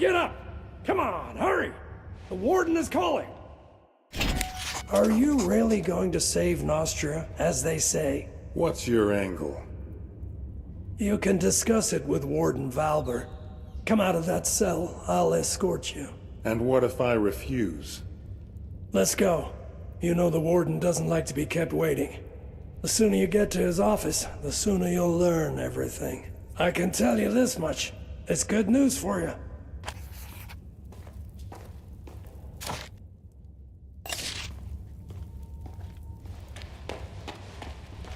Get up! Come on, hurry! The warden is calling! Are you really going to save Nostria, as they say? What's your angle? You can discuss it with Warden Valber. Come out of that cell, I'll escort you. And what if I refuse? Let's go. You know the warden doesn't like to be kept waiting. The sooner you get to his office, the sooner you'll learn everything. I can tell you this much. It's good news for you.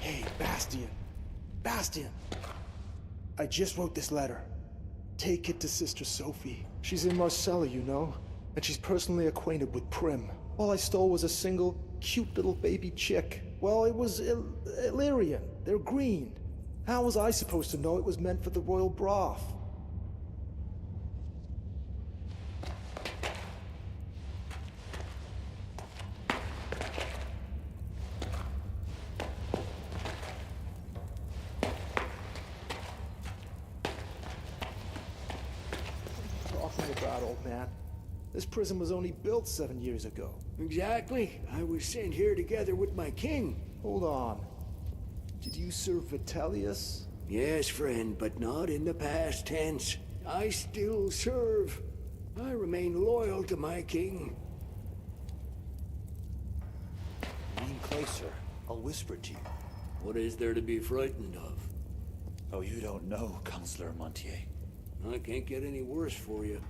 Hey, Bastian. Bastian! I just wrote this letter. Take it to Sister Sophie. She's in Marcella, you know, and she's personally acquainted with Prim. All I stole was a single, cute little baby chick. Well, it was Illyrian. They're green. How was I supposed to know it was meant for the royal broth? Talking about, old man. This prison was only built 7 years ago. Exactly. I was sent here together with my king. Hold on. Did you serve Vitellius? Yes, friend, but not in the past tense. I still serve. I remain loyal to my king. Lean closer. I'll whisper to you. What is there to be frightened of? Oh, you don't know, Counselor Montier. I can't get any worse for you.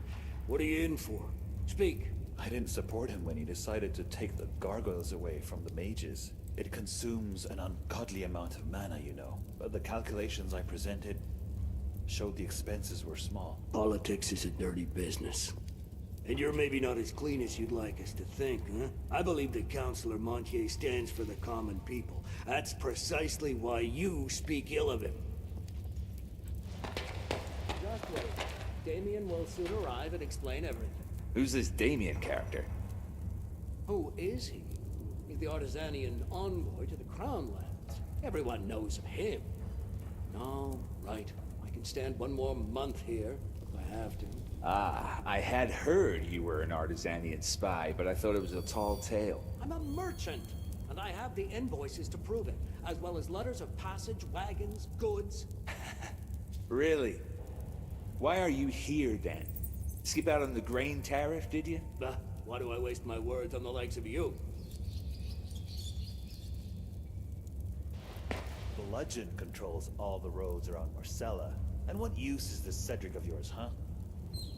What are you in for? Speak. I didn't support him when he decided to take the gargoyles away from the mages. It consumes an ungodly amount of mana, you know. But the calculations I presented showed the expenses were small. Politics is a dirty business. And you're maybe not as clean as you'd like us to think, huh? I believe that Counselor Montier stands for the common people. That's precisely why you speak ill of him. Just wait. Damien will soon arrive and explain everything. Who's this Damien character? Who is he? He's the Artisanian envoy to the Crown Lands. Everyone knows of him. No, right. I can stand one more month here, if I have to. Ah, I had heard you were an Artisanian spy, but I thought it was a tall tale. I'm a merchant, and I have the invoices to prove it, as well as letters of passage, wagons, goods. Really? Why are you here, then? Skip out on the grain tariff, did you? Why do I waste my words on the likes of you? Bludgeon controls all the roads around Marcella. And what use is this Cedric of yours, huh?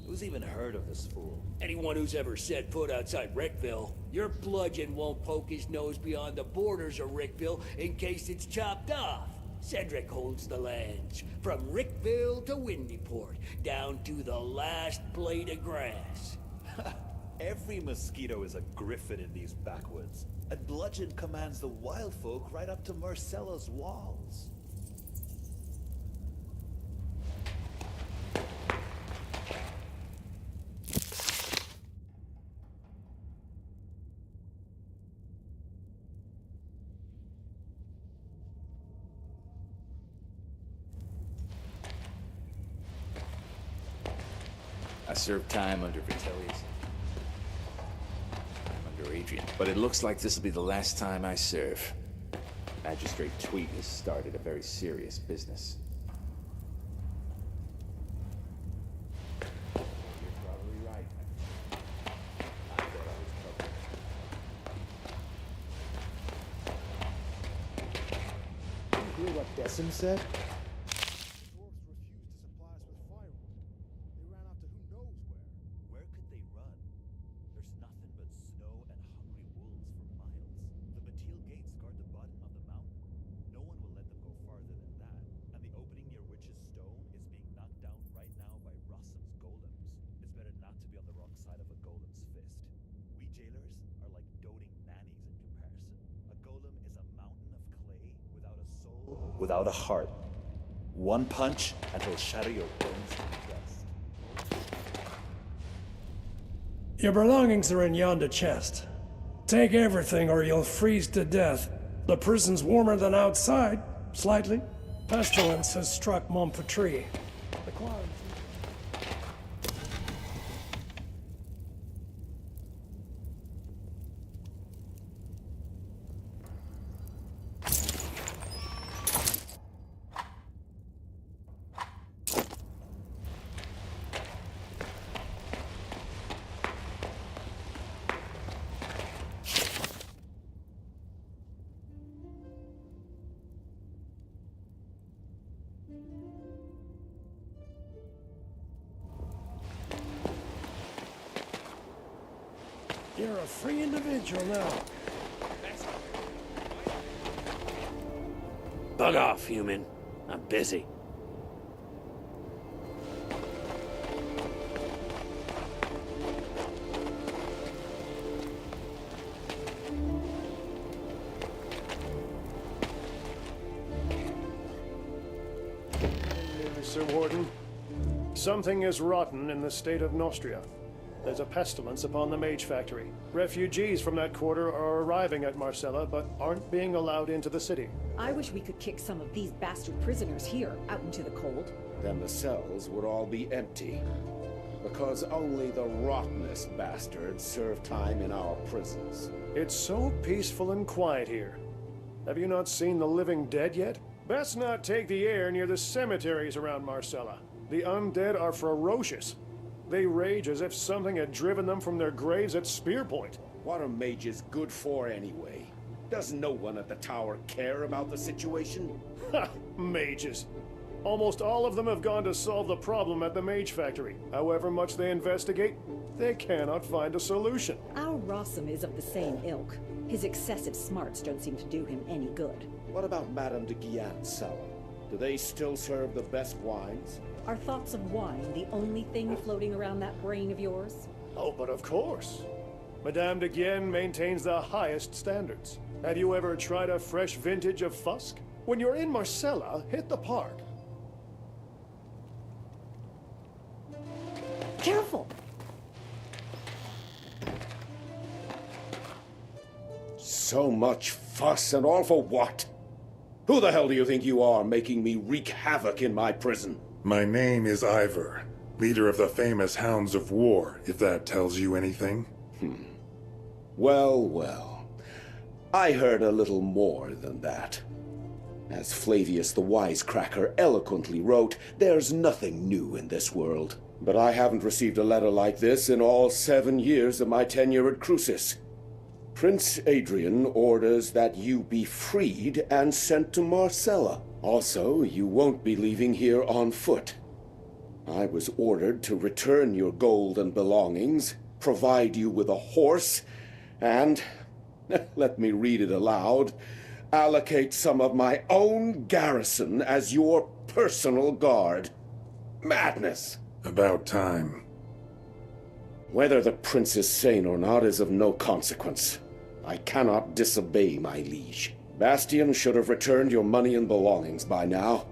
Who's even heard of this fool? Anyone who's ever set foot outside Rickville, your bludgeon won't poke his nose beyond the borders of Rickville in case it's chopped off. Cedric holds the lands, from Rickville to Windyport, down to the last blade of grass. Every mosquito is a griffin in these backwoods. And Bludgeon commands the wild folk right up to Marcella's walls. I served time under Vitellius. Under Adrian. But it looks like this will be the last time I serve. Magistrate Tweet has started a very serious business. You're probably right. I thought I was covered. Did you hear what Desson said? Where could they run? There's nothing but snow and hungry wolves for miles. The Batil gates guard the bottom of the mountain. No one will let them go farther than that. And the opening near Witch's Stone is being knocked down right now by Rossum's golems. It's better not to be on the wrong side of a golem's fist. We jailers are like doting nannies in comparison. A golem is a mountain of clay without a soul, without a heart. One punch and he'll shatter your bones to dust. Your belongings are in yonder chest. Take everything or you'll freeze to death. The prison's warmer than outside, slightly. Pestilence has struck Montpetrie. The quarantine. You're a free individual now. Bug off, human. I'm busy. Sir Warden, something is rotten in the state of Nostria. There's a pestilence upon the Mage Factory. Refugees from that quarter are arriving at Marcella, but aren't being allowed into the city. I wish we could kick some of these bastard prisoners here out into the cold. Then the cells would all be empty. Because only the rottenest bastards serve time in our prisons. It's so peaceful and quiet here. Have you not seen the living dead yet? Best not take the air near the cemeteries around Marcella. The undead are ferocious. They rage as if something had driven them from their graves at spear point. What are mages good for anyway? Does no one at the tower care about the situation? Ha! Mages. Almost all of them have gone to solve the problem at the Mage Factory. However much they investigate, they cannot find a solution. Our Rossum is of the same ilk. His excessive smarts don't seem to do him any good. What about Madame de Guillan's cellar? Do they still serve the best wines? Are thoughts of wine the only thing floating around that brain of yours? Oh, but of course. Madame de Guillen maintains the highest standards. Have you ever tried a fresh vintage of Fusk? When you're in Marcella, hit the park. Careful! So much fuss and all for what? Who the hell do you think you are, making me wreak havoc in my prison? My name is Ivor, leader of the famous Hounds of War, if that tells you anything. Well, well. I heard a little more than that. As Flavius the Wisecracker eloquently wrote, there's nothing new in this world. But I haven't received a letter like this in all 7 years of my tenure at Crucis. Prince Adrian orders that you be freed and sent to Marcella. Also, you won't be leaving here on foot. I was ordered to return your gold and belongings, provide you with a horse, and, let me read it aloud, allocate some of my own garrison as your personal guard. Madness! About time. Whether the prince is sane or not is of no consequence. I cannot disobey my liege. Bastian should have returned your money and belongings by now.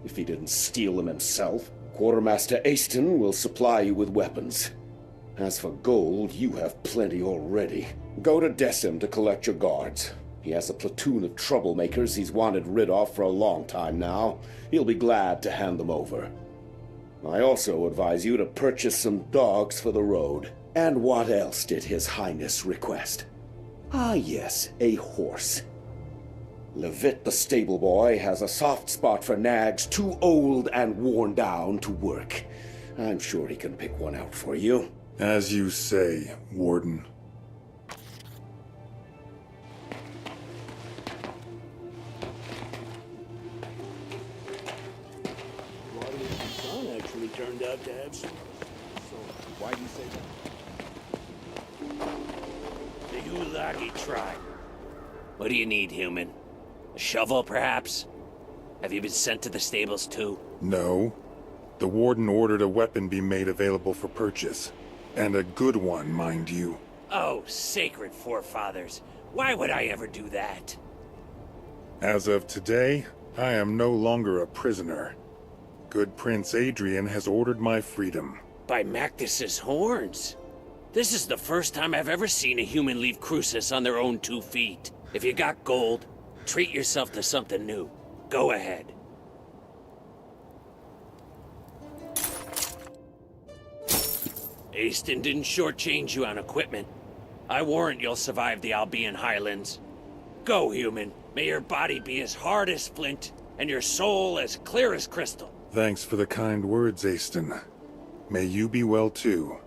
If he didn't steal them himself. Quartermaster Aston will supply you with weapons. As for gold, you have plenty already. Go to Decim to collect your guards. He has a platoon of troublemakers he's wanted rid of for a long time now. He'll be glad to hand them over. I also advise you to purchase some dogs for the road. And what else did His Highness request? Ah yes, a horse. Levitt the stable boy has a soft spot for nags too old and worn down to work. I'm sure he can pick one out for you. As you say, Warden. Son actually turned out to have some. So, why do you say that? The Ulagi tribe. What do you need, human? A shovel, perhaps? Have you been sent to the stables, too? No. The Warden ordered a weapon be made available for purchase. And a good one, mind you. Oh, sacred forefathers. Why would I ever do that? As of today, I am no longer a prisoner. Good Prince Adrian has ordered my freedom. By Mactus's horns. This is the first time I've ever seen a human leave Crucis on their own 2 feet. If you got gold, treat yourself to something new. Go ahead. Aston didn't shortchange you on equipment. I warrant you'll survive the Albion Highlands. Go, human. May your body be as hard as flint, and your soul as clear as crystal. Thanks for the kind words, Aston. May you be well too.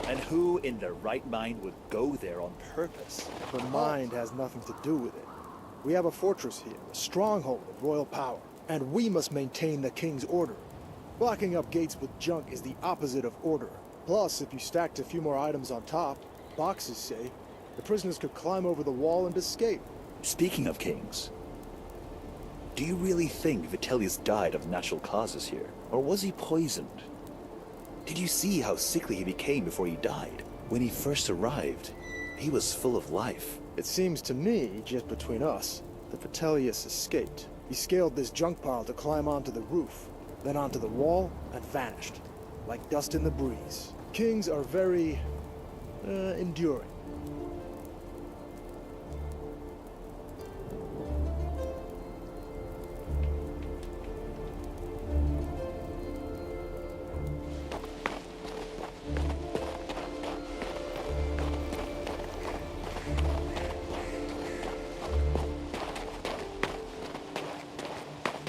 And who in their right mind would go there on purpose? The mind has nothing to do with it. We have a fortress here, a stronghold of royal power, and we must maintain the king's order. Blocking up gates with junk is the opposite of order. Plus, if you stacked a few more items on top, boxes say, the prisoners could climb over the wall and escape. Speaking of kings, do you really think Vitellius died of natural causes here? Or was he poisoned? Did you see how sickly he became before he died? When he first arrived, he was full of life. It seems to me, just between us, that Vitellius escaped. He scaled this junk pile to climb onto the roof, then onto the wall, and vanished, like dust in the breeze. Kings are very, enduring.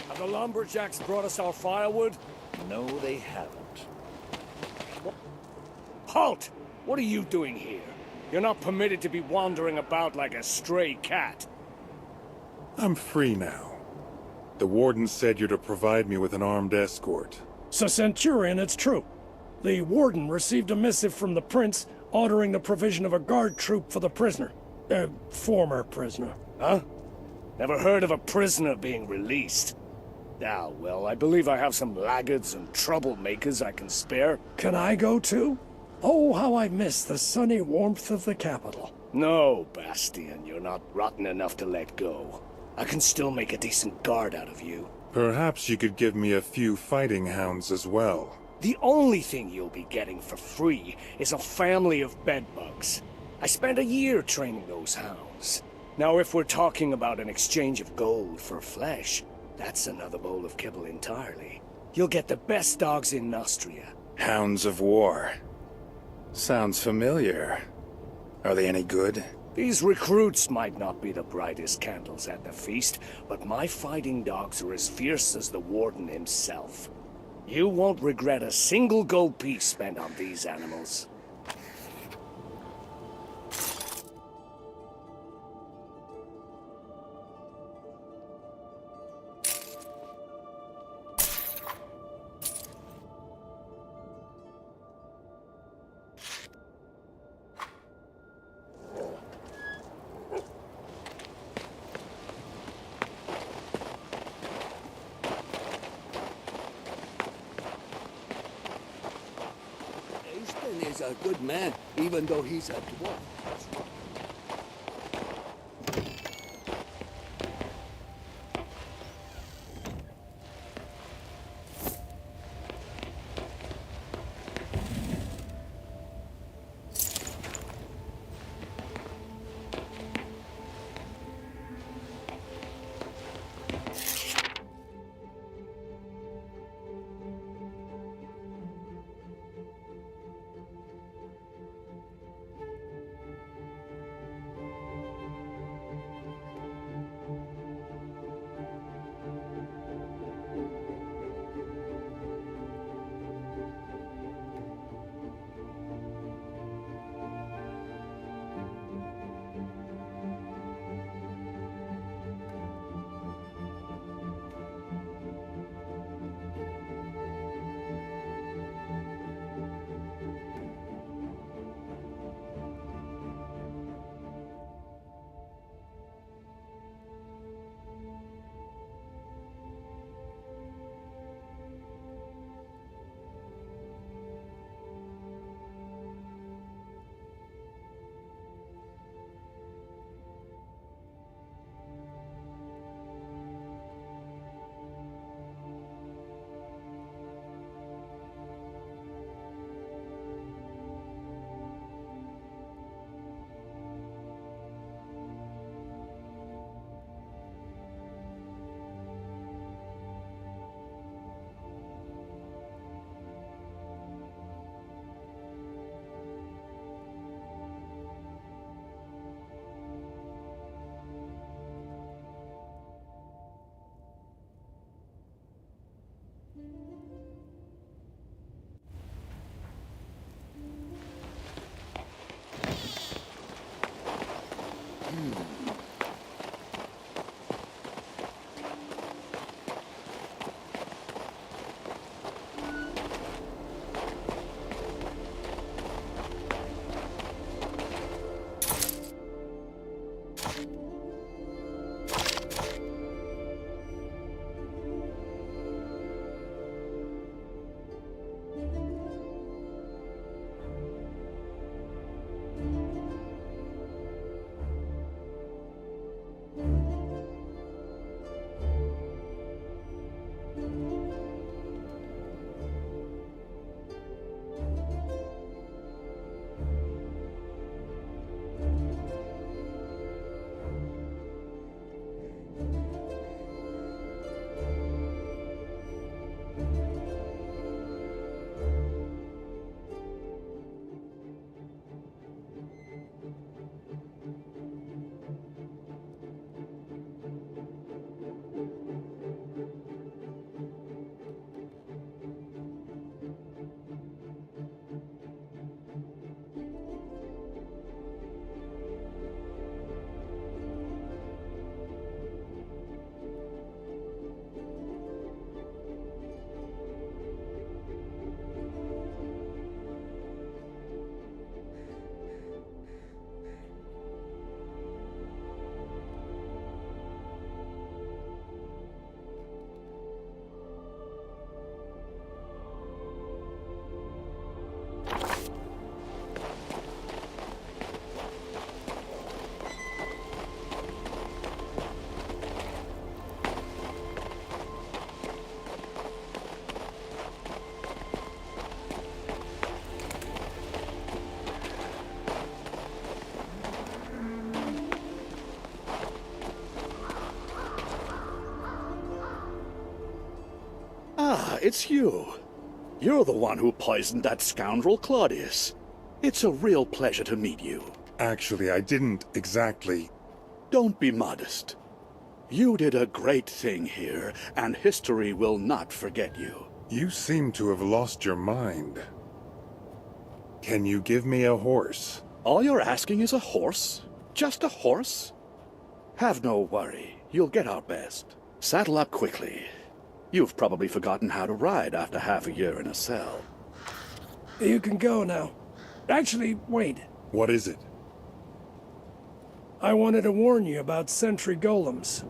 Have the lumberjacks brought us our firewood? No, they haven't. Halt! What are you doing here? You're not permitted to be wandering about like a stray cat. I'm free now. The warden said you're to provide me with an armed escort. So, Centurion, it's true. The warden received a missive from the prince ordering the provision of a guard troop for the prisoner. Former prisoner. Huh? Never heard of a prisoner being released. Ah, well, I believe I have some laggards and troublemakers I can spare. Can I go too? Oh, how I miss the sunny warmth of the capital. No, Bastian, you're not rotten enough to let go. I can still make a decent guard out of you. Perhaps you could give me a few fighting hounds as well. The only thing you'll be getting for free is a family of bedbugs. I spent a year training those hounds. Now, if we're talking about an exchange of gold for flesh, that's another bowl of kibble entirely. You'll get the best dogs in Nostria. Hounds of War. Sounds familiar. Are they any good? These recruits might not be the brightest candles at the feast, but my fighting dogs are as fierce as the warden himself. You won't regret a single gold piece spent on these animals. Is a good man, even though he's a dwarf. it's you. You're the one who poisoned that scoundrel Claudius. It's a real pleasure to meet you. Actually, I didn't exactly. Don't be modest. You did a great thing here, and history will not forget you. You seem to have lost your mind. Can you give me a horse? All you're asking is a horse? Just a horse? Have no worry. You'll get our best. Saddle up quickly. You've probably forgotten how to ride after half a year in a cell. You can go now. Actually, wait. What is it? I wanted to warn you about sentry golems.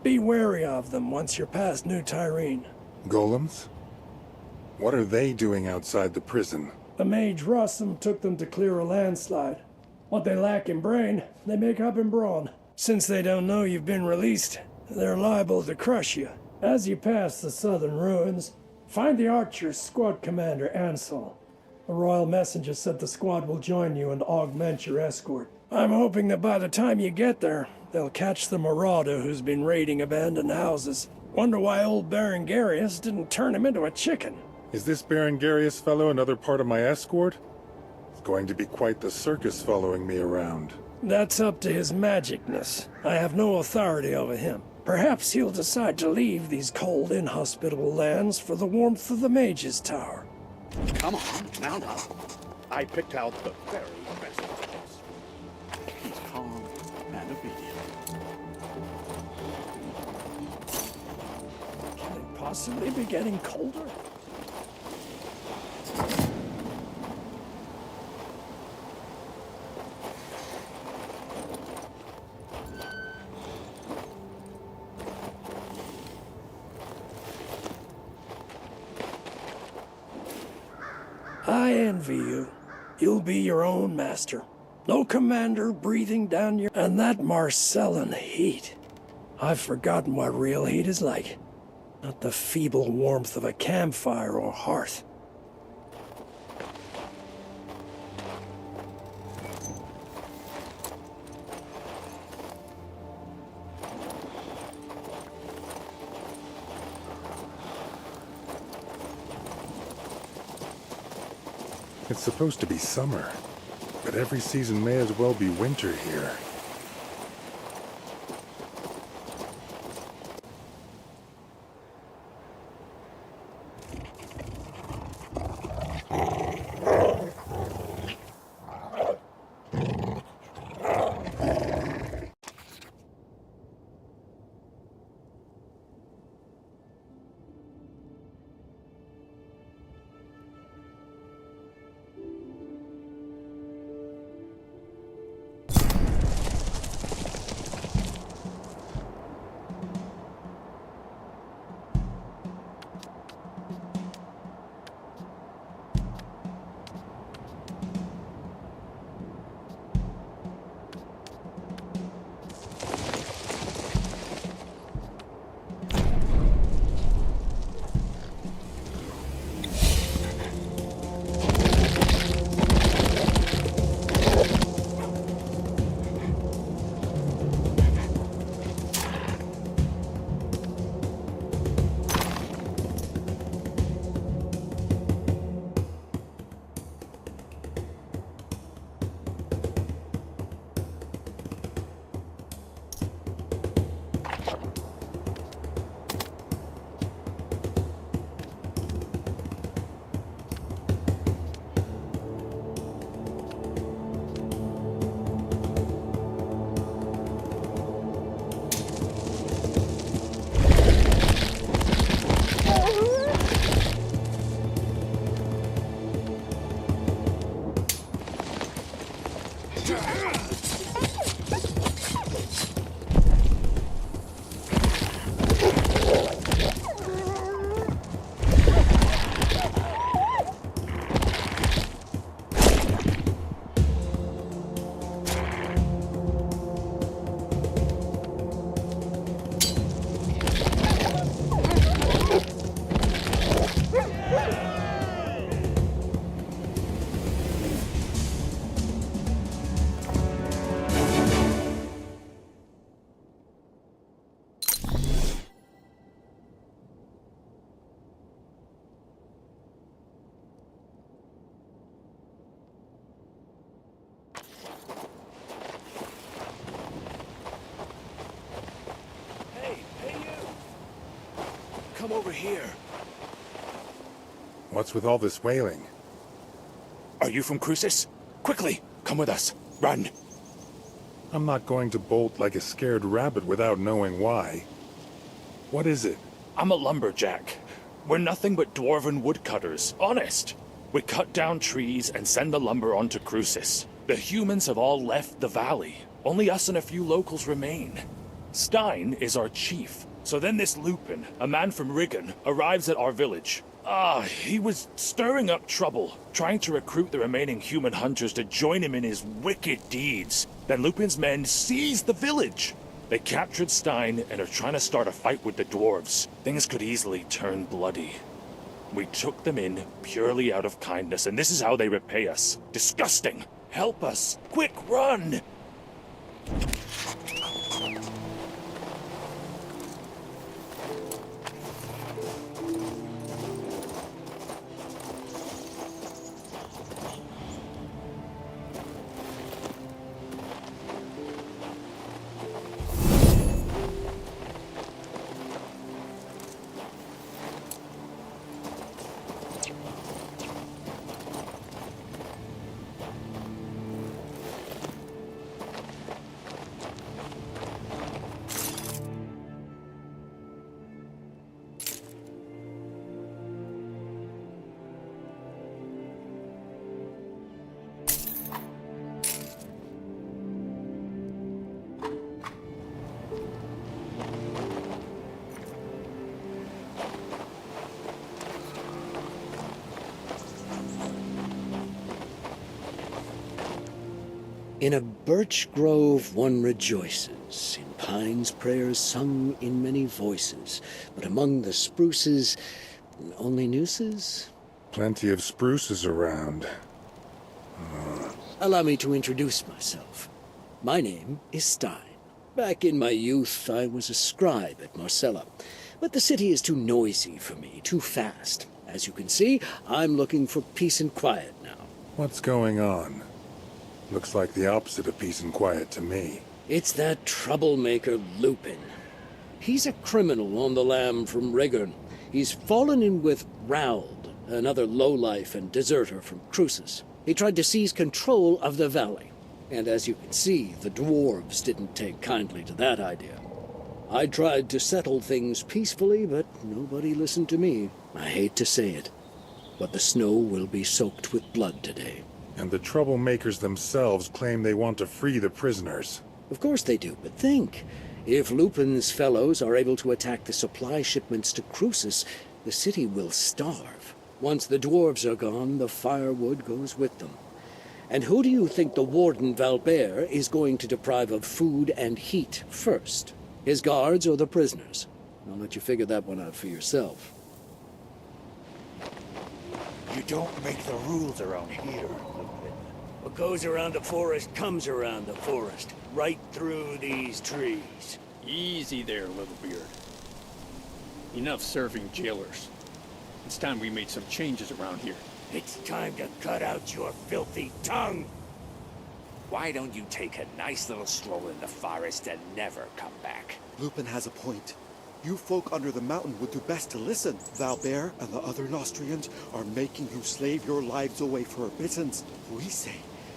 Be wary of them once you're past New Tyrene. Golems? What are they doing outside the prison? The mage Russum took them to clear a landslide. What they lack in brain, they make up in brawn. Since they don't know you've been released, they're liable to crush you. As you pass the southern ruins, find the Archer's squad commander, Ansel. A royal messenger said the squad will join you and augment your escort. I'm hoping that by the time you get there, they'll catch the marauder who's been raiding abandoned houses. Wonder why old Berengarius didn't turn him into a chicken. Is this Berengarius fellow another part of my escort? It's going to be quite the circus following me around. That's up to his magicness. I have no authority over him. Perhaps he'll decide to leave these cold, inhospitable lands for the warmth of the Mage's Tower. Come on, mount up. I picked out the very best horse. He's calm and obedient. Can it possibly be getting colder? I envy you. You'll be your own master. No commander breathing down your... And that Marcellan heat. I've forgotten what real heat is like. Not the feeble warmth of a campfire or hearth. It's supposed to be summer, but every season may as well be winter here. come over here. What's with all this wailing? Are you from Crucis? Quickly, come with us. Run. I'm not going to bolt like a scared rabbit without knowing why. What is it? I'm a lumberjack. We're nothing but dwarven woodcutters, honest. We cut down trees and send the lumber onto Crucis. The humans have all left the valley. Only us and a few locals remain. Stein is our chief. So then this Lupin, a man from Rigon, arrives at our village. He was stirring up trouble, trying to recruit the remaining human hunters to join him in his wicked deeds. Then Lupin's men seized the village. They captured Stein and are trying to start a fight with the dwarves. Things could easily turn bloody. We took them in purely out of kindness, and this is how they repay us. Disgusting! Help us! Quick, run! In a birch grove one rejoices, in pines prayers sung in many voices, but among the spruces, only nooses? Plenty of spruces around. Allow me to introduce myself. My name is Stein. Back in my youth, I was a scribe at Marcella, but the city is too noisy for me, too fast. As you can see, I'm looking for peace and quiet now. What's going on? Looks like the opposite of peace and quiet to me. It's that troublemaker Lupin. He's a criminal on the lam from Rigon. He's fallen in with Raold, another lowlife and deserter from Crucis. He tried to seize control of the valley. And as you can see, the dwarves didn't take kindly to that idea. I tried to settle things peacefully, but nobody listened to me. I hate to say it, but the snow will be soaked with blood today. And the troublemakers themselves claim they want to free the prisoners. Of course they do, but think. If Lupin's fellows are able to attack the supply shipments to Crucis, the city will starve. Once the dwarves are gone, the firewood goes with them. And who do you think the warden Valbert is going to deprive of food and heat first? His guards or the prisoners? I'll let you figure that one out for yourself. You don't make the rules around here, Lupin. What goes around the forest comes around the forest. Right through these trees. Easy there, Littlebeard. Enough serving jailers. It's time we made some changes around here. It's time to cut out your filthy tongue! Why don't you take a nice little stroll in the forest and never come back? Lupin has a point. You folk under the mountain would do best to listen. Valbert and the other Nostrians are making you slave your lives away for a pittance. We say,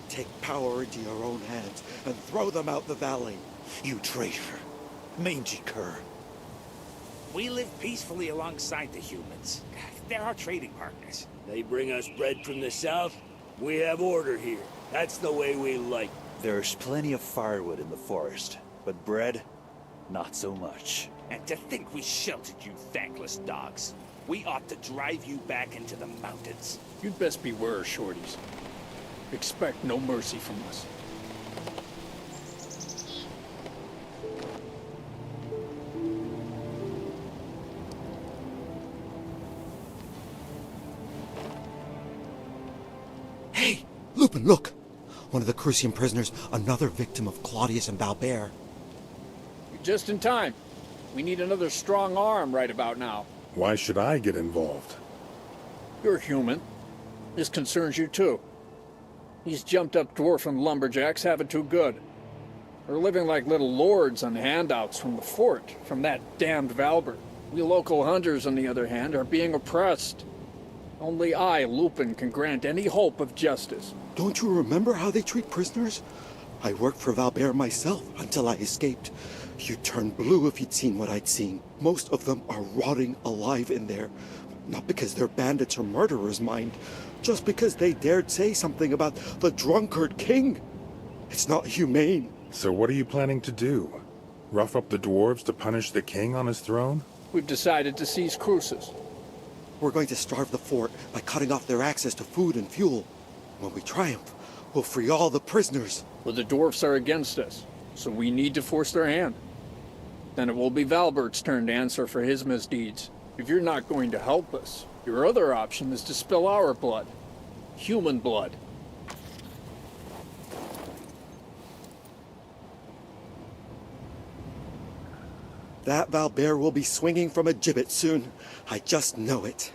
take power into your own hands and throw them out the valley. You traitor. Mangy cur. We live peacefully alongside the humans. They're our trading partners. They bring us bread from the south. We have order here. That's the way we like. There's plenty of firewood in the forest, but bread, not so much. And to think we sheltered you thankless dogs. We ought to drive you back into the mountains. You'd best beware, shorties. Expect no mercy from us. Hey, Lupin, look! One of the Crucian prisoners, another victim of Claudius and Valbert. You're just in time. We need another strong arm right about now. Why should I get involved? You're human. This concerns you too. These jumped-up dwarfen lumberjacks have it too good. They're living like little lords on handouts from the fort, from that damned Valbert. We local hunters, on the other hand, are being oppressed. Only I, Lupin, can grant any hope of justice. Don't you remember how they treat prisoners? I worked for Valbert myself until I escaped. You'd turn blue if you'd seen what I'd seen. Most of them are rotting alive in there. Not because they're bandits or murderers, mind. Just because they dared say something about the drunkard king. It's not humane. So what are you planning to do? Rough up the dwarves to punish the king on his throne? We've decided to seize Cruces. We're going to starve the fort by cutting off their access to food and fuel. When we triumph, we'll free all the prisoners. But the dwarfs are against us, so we need to force their hand. Then it will be Valbert's turn to answer for his misdeeds. If you're not going to help us, your other option is to spill our blood. Human blood. That Valbert will be swinging from a gibbet soon. I just know it.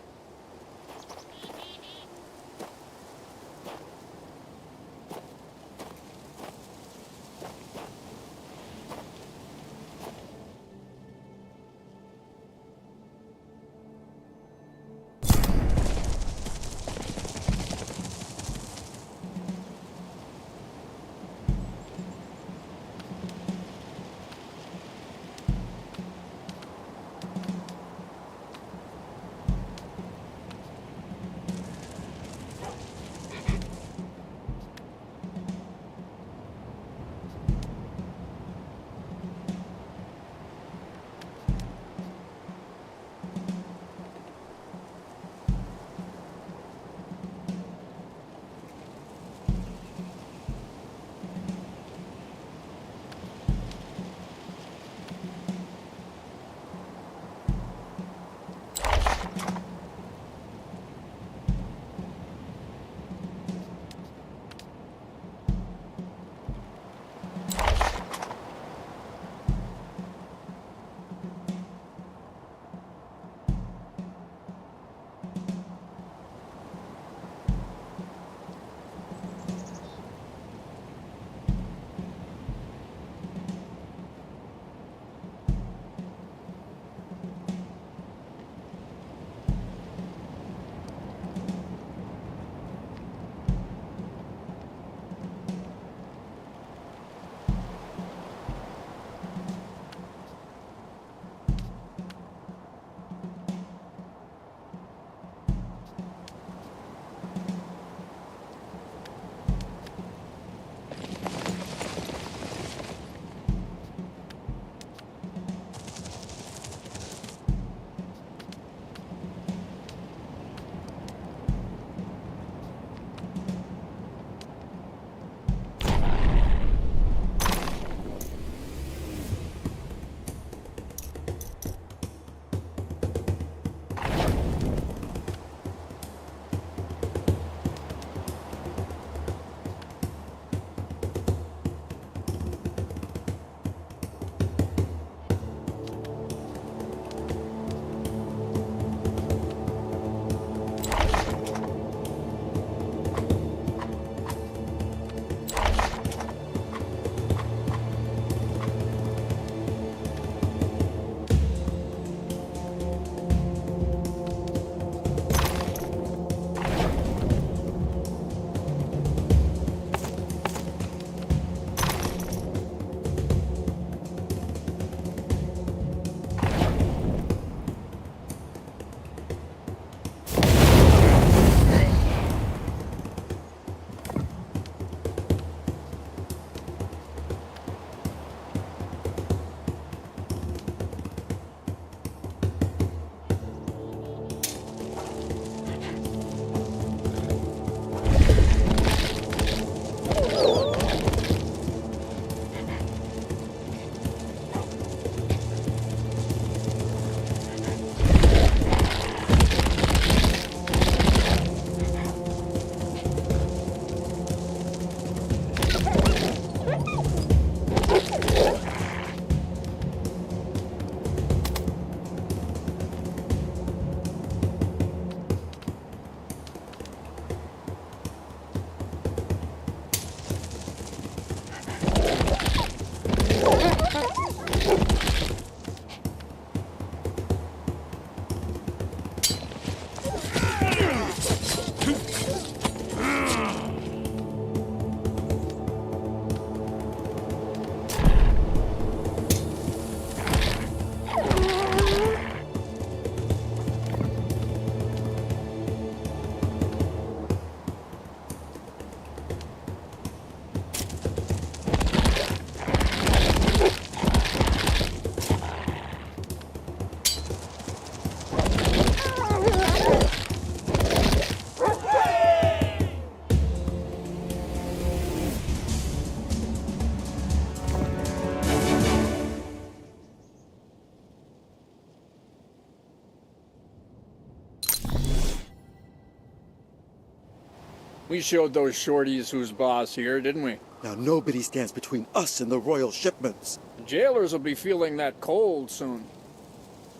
We showed those shorties who's boss here, didn't we? Now nobody stands between us and the royal shipments. The jailers will be feeling that cold soon.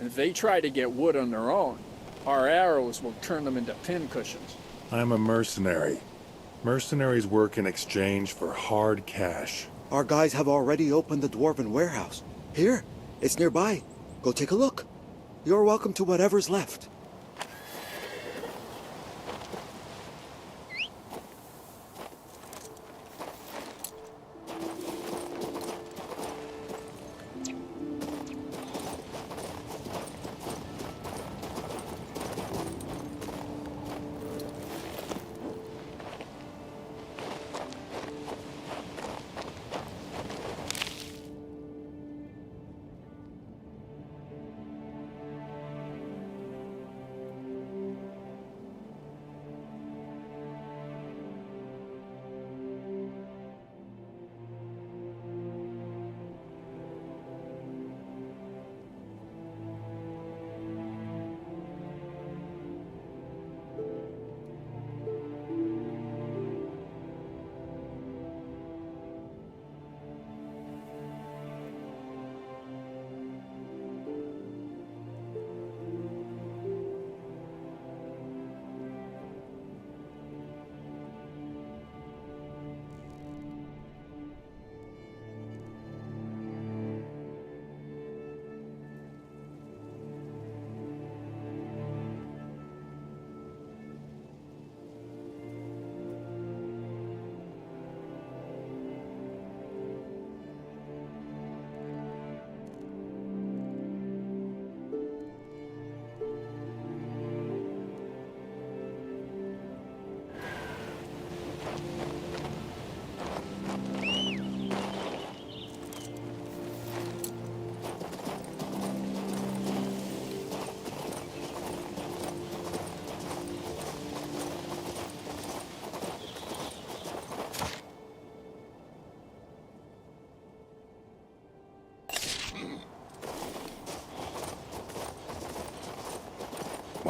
And if they try to get wood on their own, our arrows will turn them into pincushions. I'm a mercenary. Mercenaries work in exchange for hard cash. Our guys have already opened the dwarven warehouse. Here, it's nearby. Go take a look. You're welcome to whatever's left.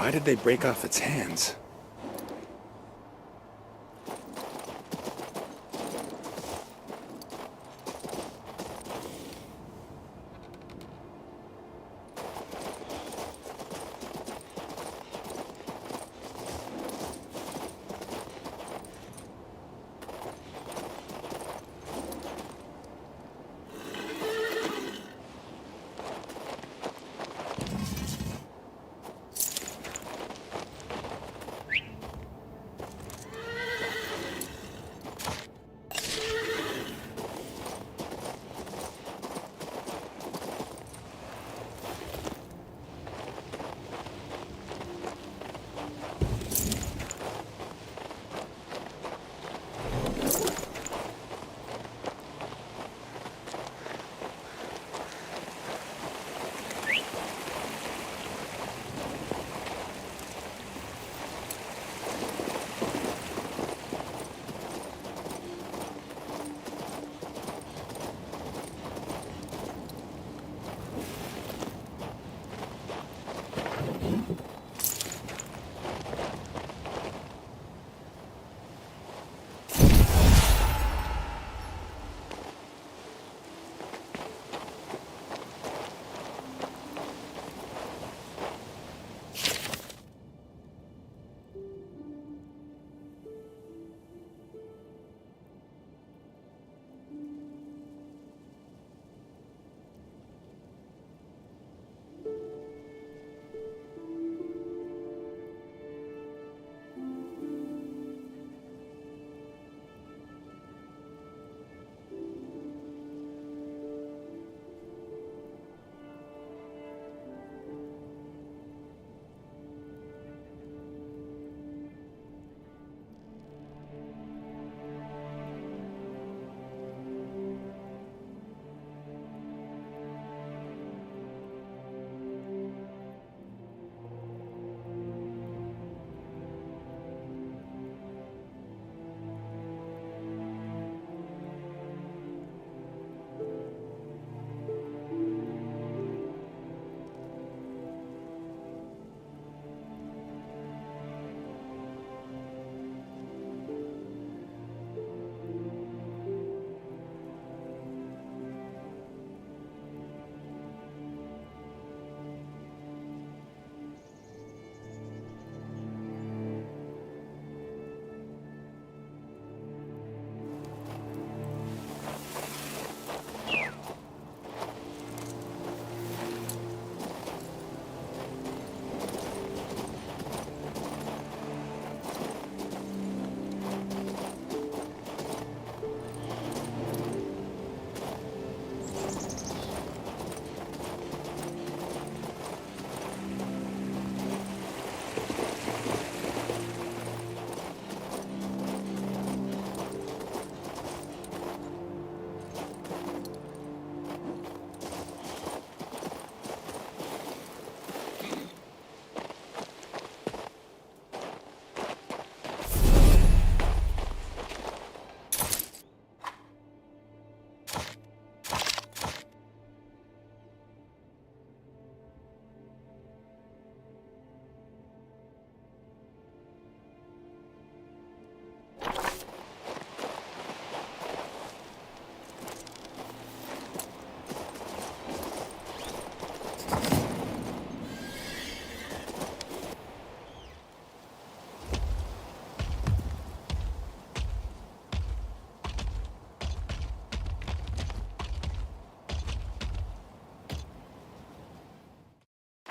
Why did they break off its hands?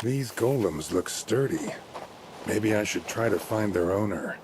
These golems look sturdy. Maybe I should try to find their owner.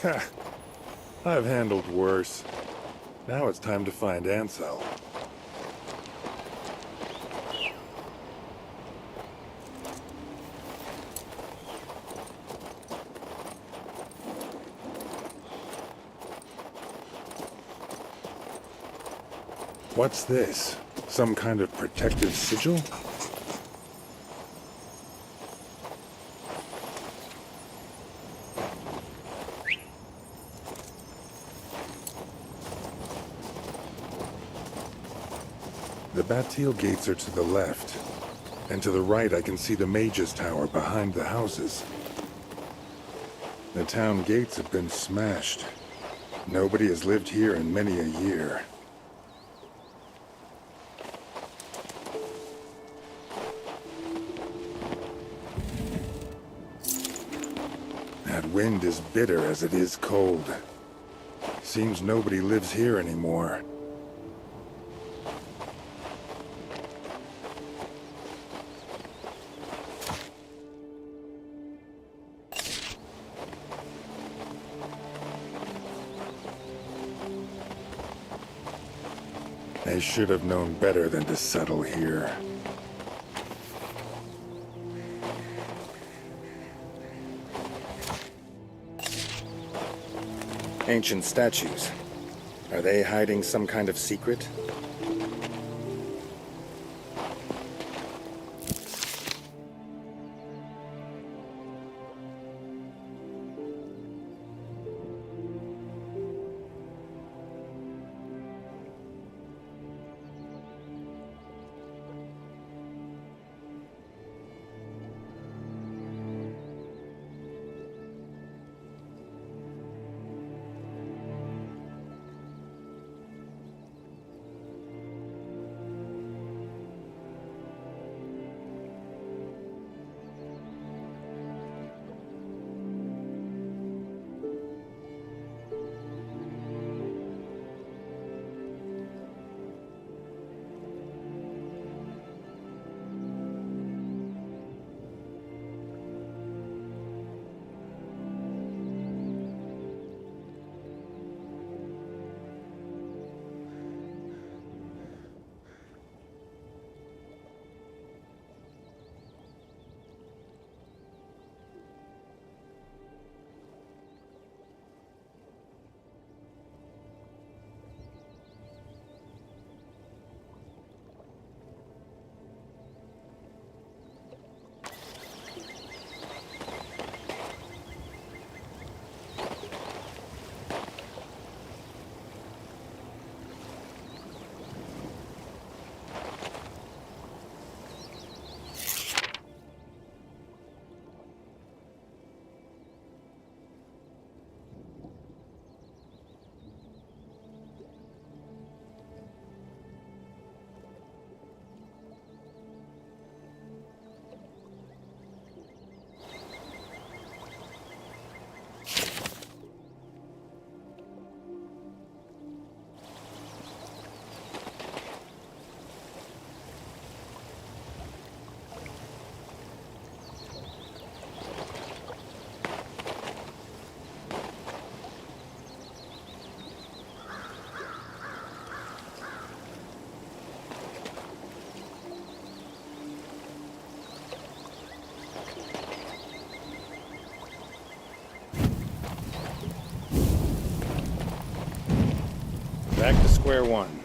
I've handled worse. Now it's time to find Ansel. What's this? Some kind of protective sigil? The Bastille gates are to the left, and to the right I can see the Mage's Tower behind the houses. The town gates have been smashed. Nobody has lived here in many a year. That wind is bitter as it is cold. Seems nobody lives here anymore. I should have known better than to settle here. Ancient statues. Are they hiding some kind of secret? Back to square one.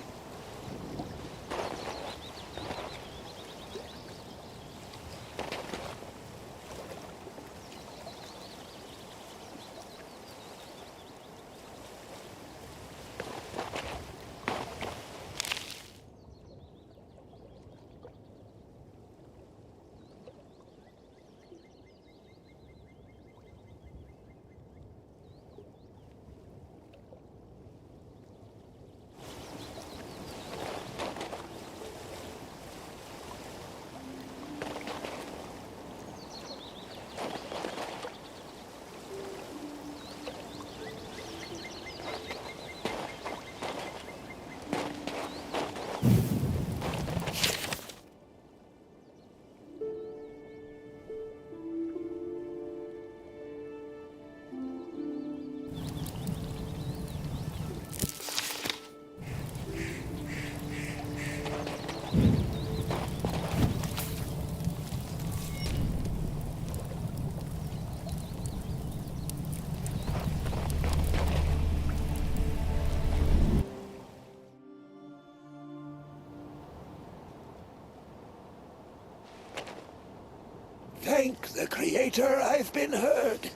Thank the Creator, I've been heard.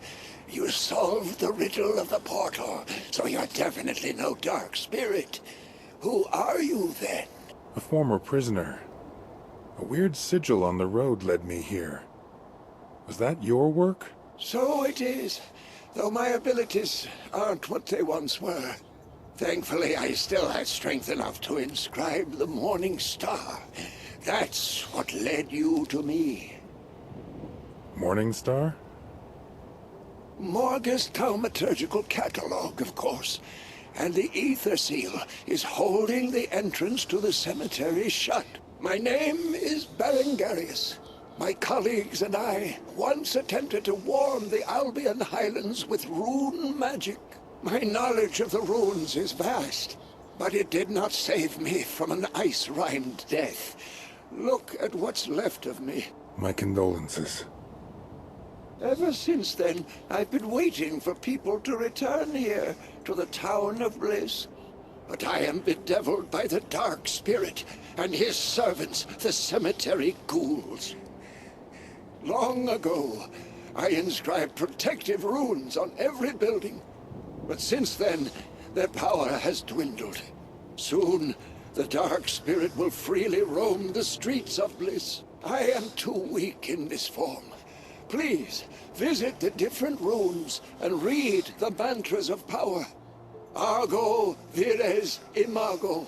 You solved the riddle of the portal, so you're definitely no dark spirit. Who are you, then? A former prisoner. A weird sigil on the road led me here. Was that your work? So it is, though my abilities aren't what they once were. Thankfully, I still had strength enough to inscribe the Morning Star. That's what led you to me. Morning Star? Morga's thaumaturgical catalog, of course. And the ether seal is holding the entrance to the cemetery shut. My name is Berengarius. My colleagues and I once attempted to warm the Albion Highlands with rune magic. My knowledge of the runes is vast, but it did not save me from an ice-rimed death. Look at what's left of me. My condolences. Ever since then, I've been waiting for people to return here, to the Town of Bliss. But I am bedeviled by the Dark Spirit and his servants, the cemetery ghouls. Long ago, I inscribed protective runes on every building. But since then, their power has dwindled. Soon, the Dark Spirit will freely roam the streets of Bliss. I am too weak in this form. Please, visit the different rooms and read the mantras of power. Argo vires imago.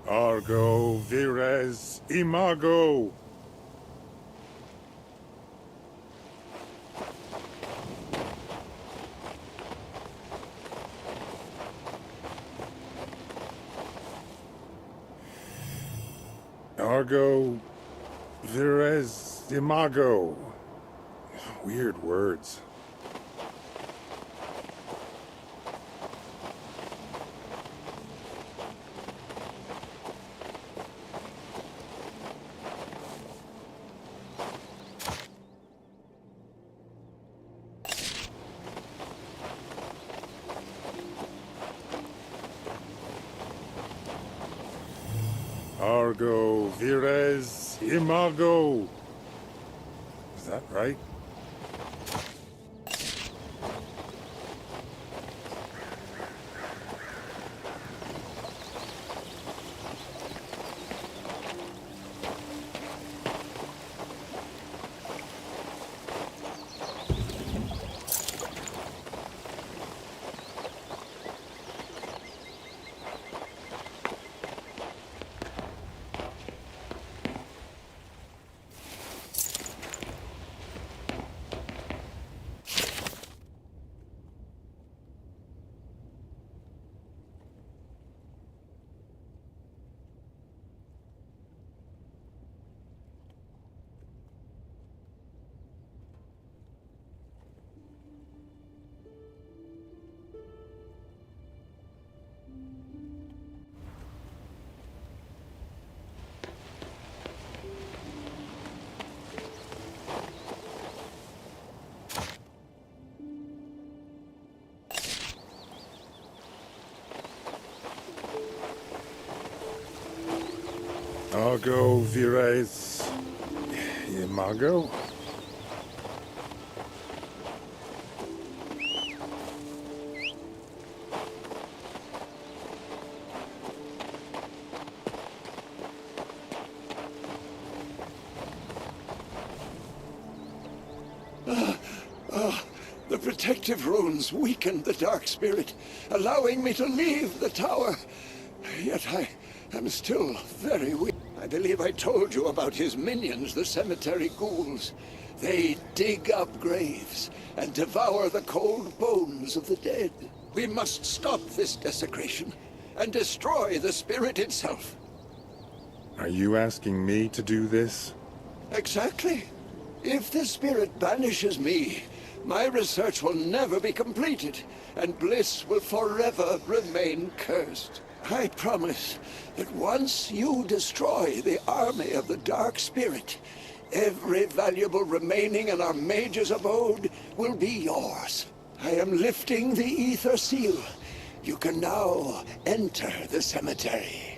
Argo vires imago. Argo vires imago. Weird words. Argo, vires, imago. Is that right? Argo, vires, imago? The protective runes weakened the dark spirit, allowing me to leave the tower. Yet I am still very weak. I believe I told you about his minions, the cemetery ghouls. They dig up graves and devour the cold bones of the dead. We must stop this desecration and destroy the spirit itself. Are you asking me to do this? Exactly. If the spirit banishes me, my research will never be completed, and Bliss will forever remain cursed. I promise that once you destroy the army of the Dark Spirit, every valuable remaining in our mage's abode will be yours. I am lifting the Ether Seal. You can now enter the cemetery.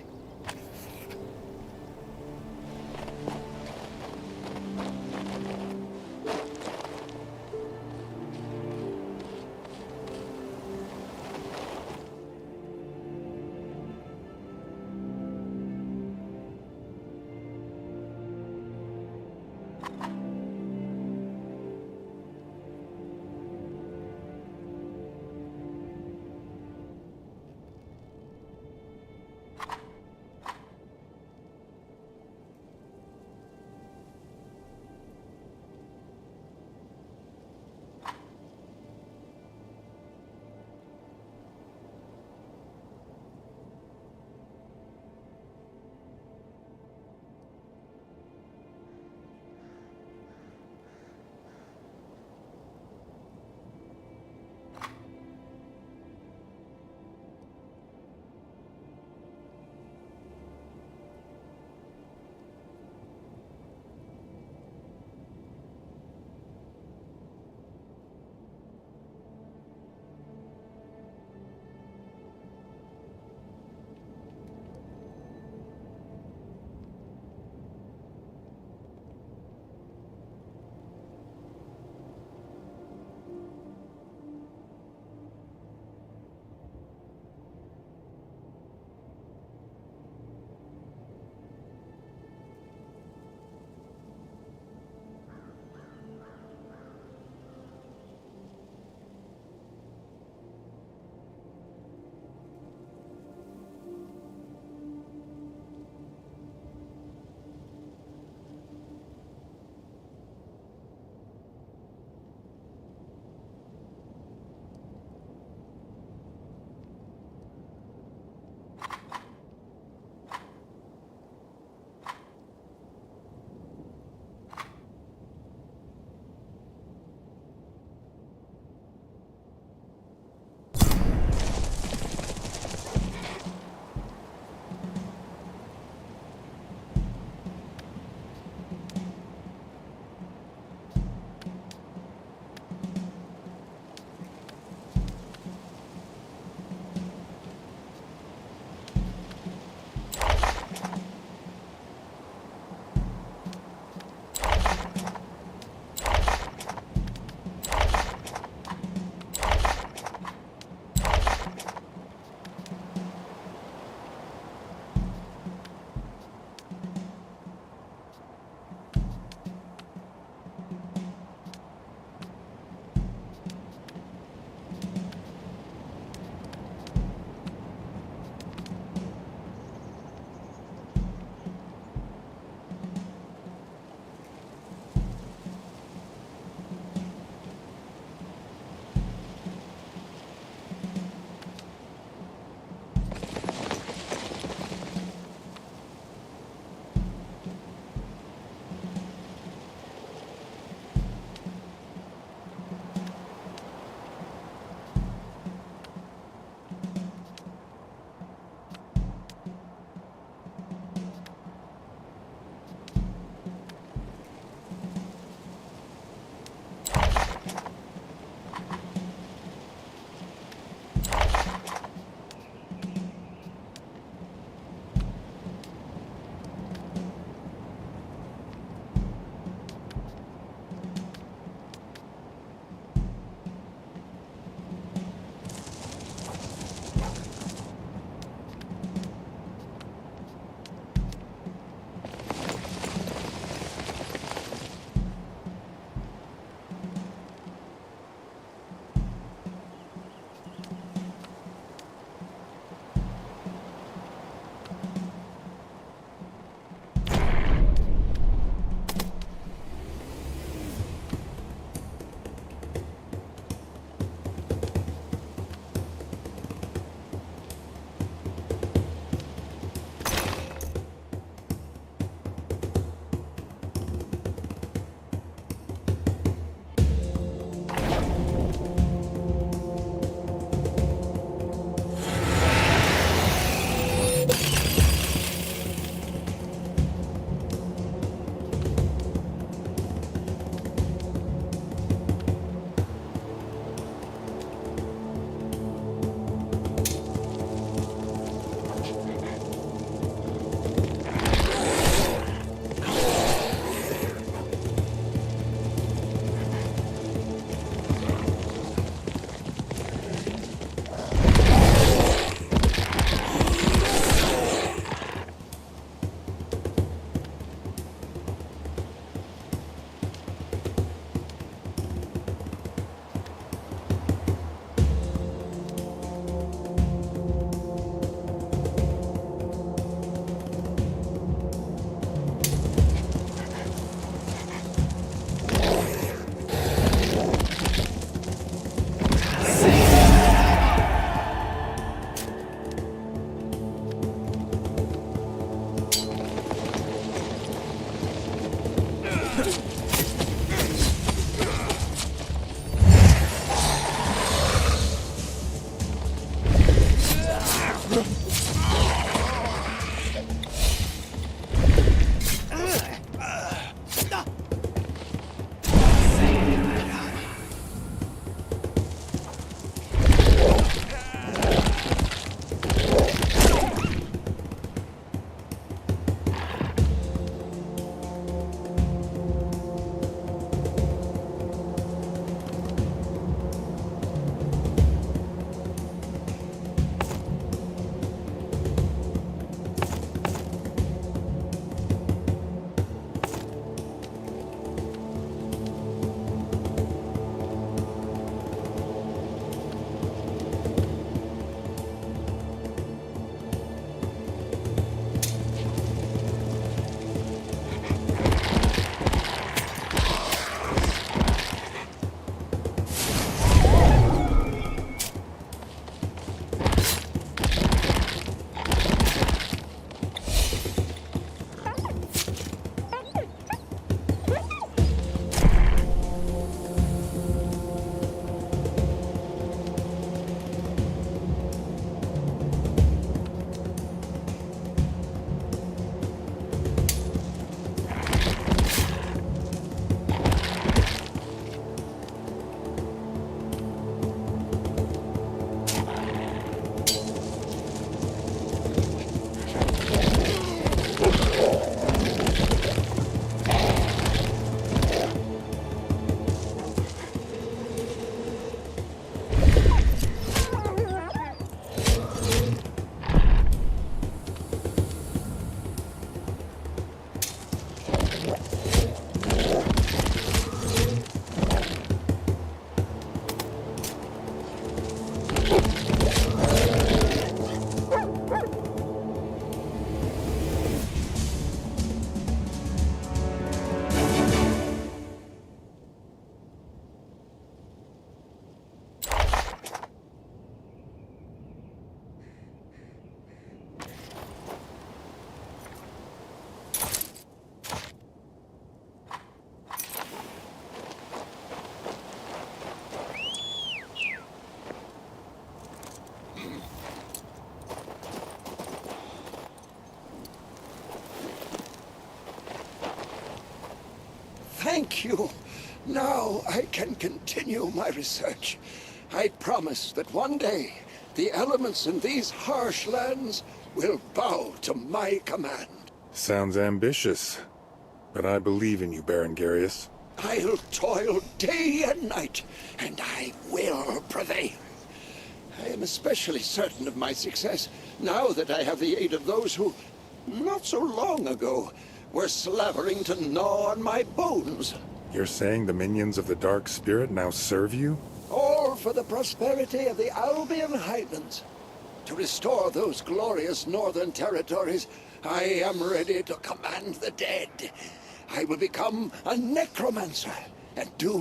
Thank you. Now I can continue my research. I promise that one day the elements in these harsh lands will bow to my command. Sounds ambitious, but I believe in you, Baron Garius. I'll toil day and night, and I will prevail. I am especially certain of my success now that I have the aid of those who, not so long ago, were slavering to gnaw on my bones. You're saying the minions of the Dark Spirit now serve you? All for the prosperity of the Albion Highlands. To restore those glorious northern territories, I am ready to command the dead. I will become a necromancer and do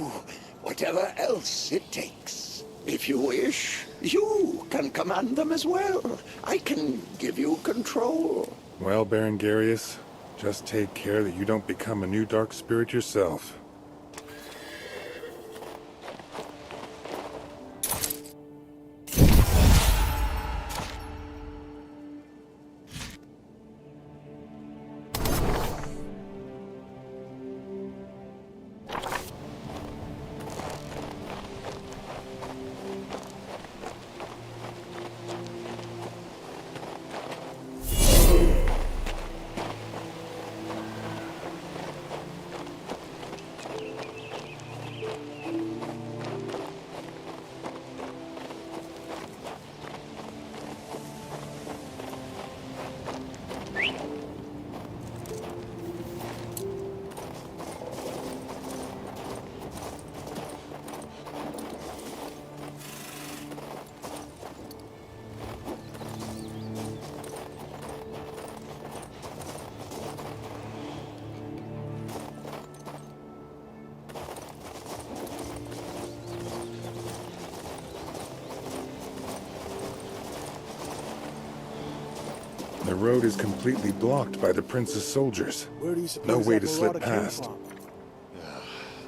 whatever else it takes. If you wish, you can command them as well. I can give you control. Well, Baron Garius, just take care that you don't become a new Dark Spirit yourself. The road is completely blocked by the Prince's soldiers. Where do you suppose No way that to slip marauder came past. from?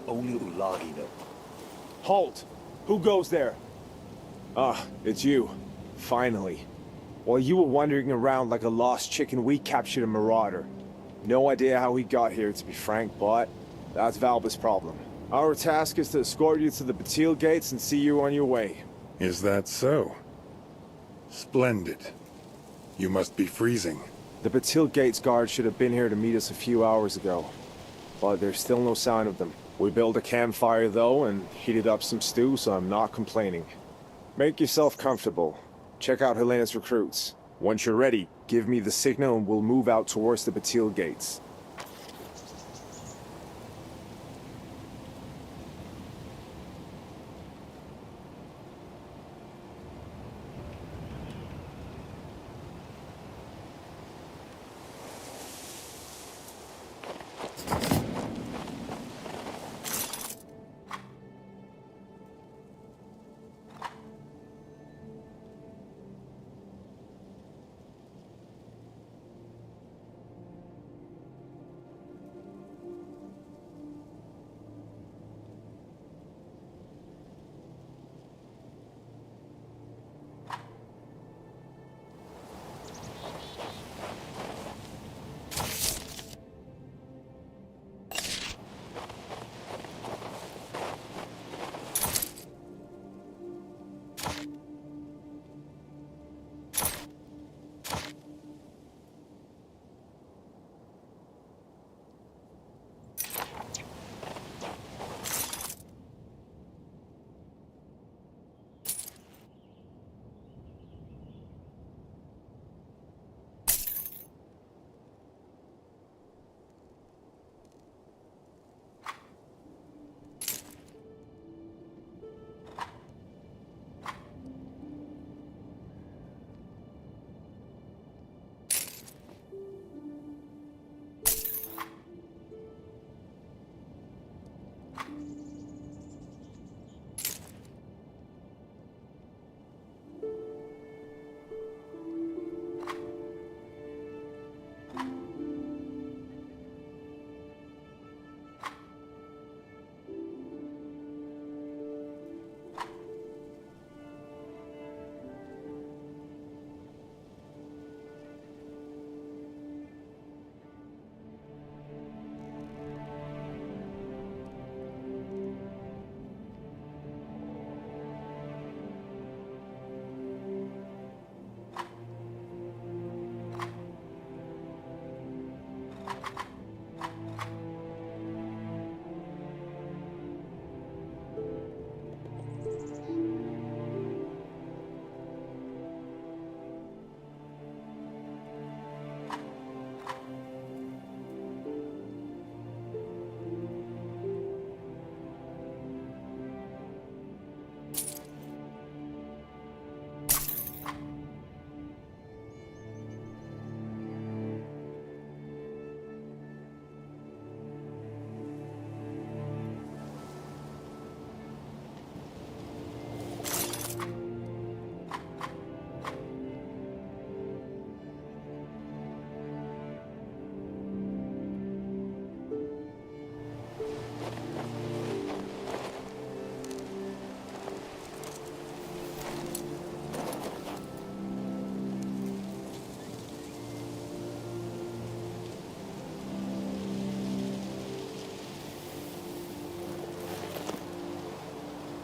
Only Ulagi knows. Halt! Who goes there? Ah, it's you. Finally. While you were wandering around like a lost chicken, we captured a marauder. No idea how he got here, to be frank, but that's Valba's problem. Our task is to escort you to the Batil gates and see you on your way. Is that so? Splendid. You must be freezing. The Batil gates guard should have been here to meet us a few hours ago, but there's still no sign of them. We built a campfire, though, and heated up some stew, so I'm not complaining. Make yourself comfortable. Check out Helena's recruits. Once you're ready, give me the signal and we'll move out towards the Batil gates.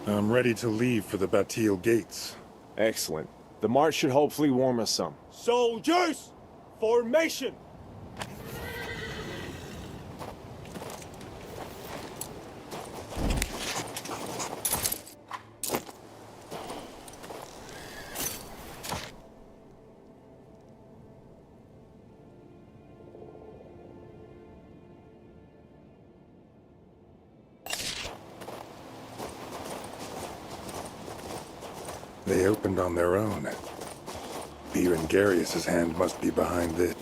I'm ready to leave for the Batil gates. Excellent. The march should hopefully warm us some. Soldiers! Formation! They opened on their own. Berengarius' hand must be behind it.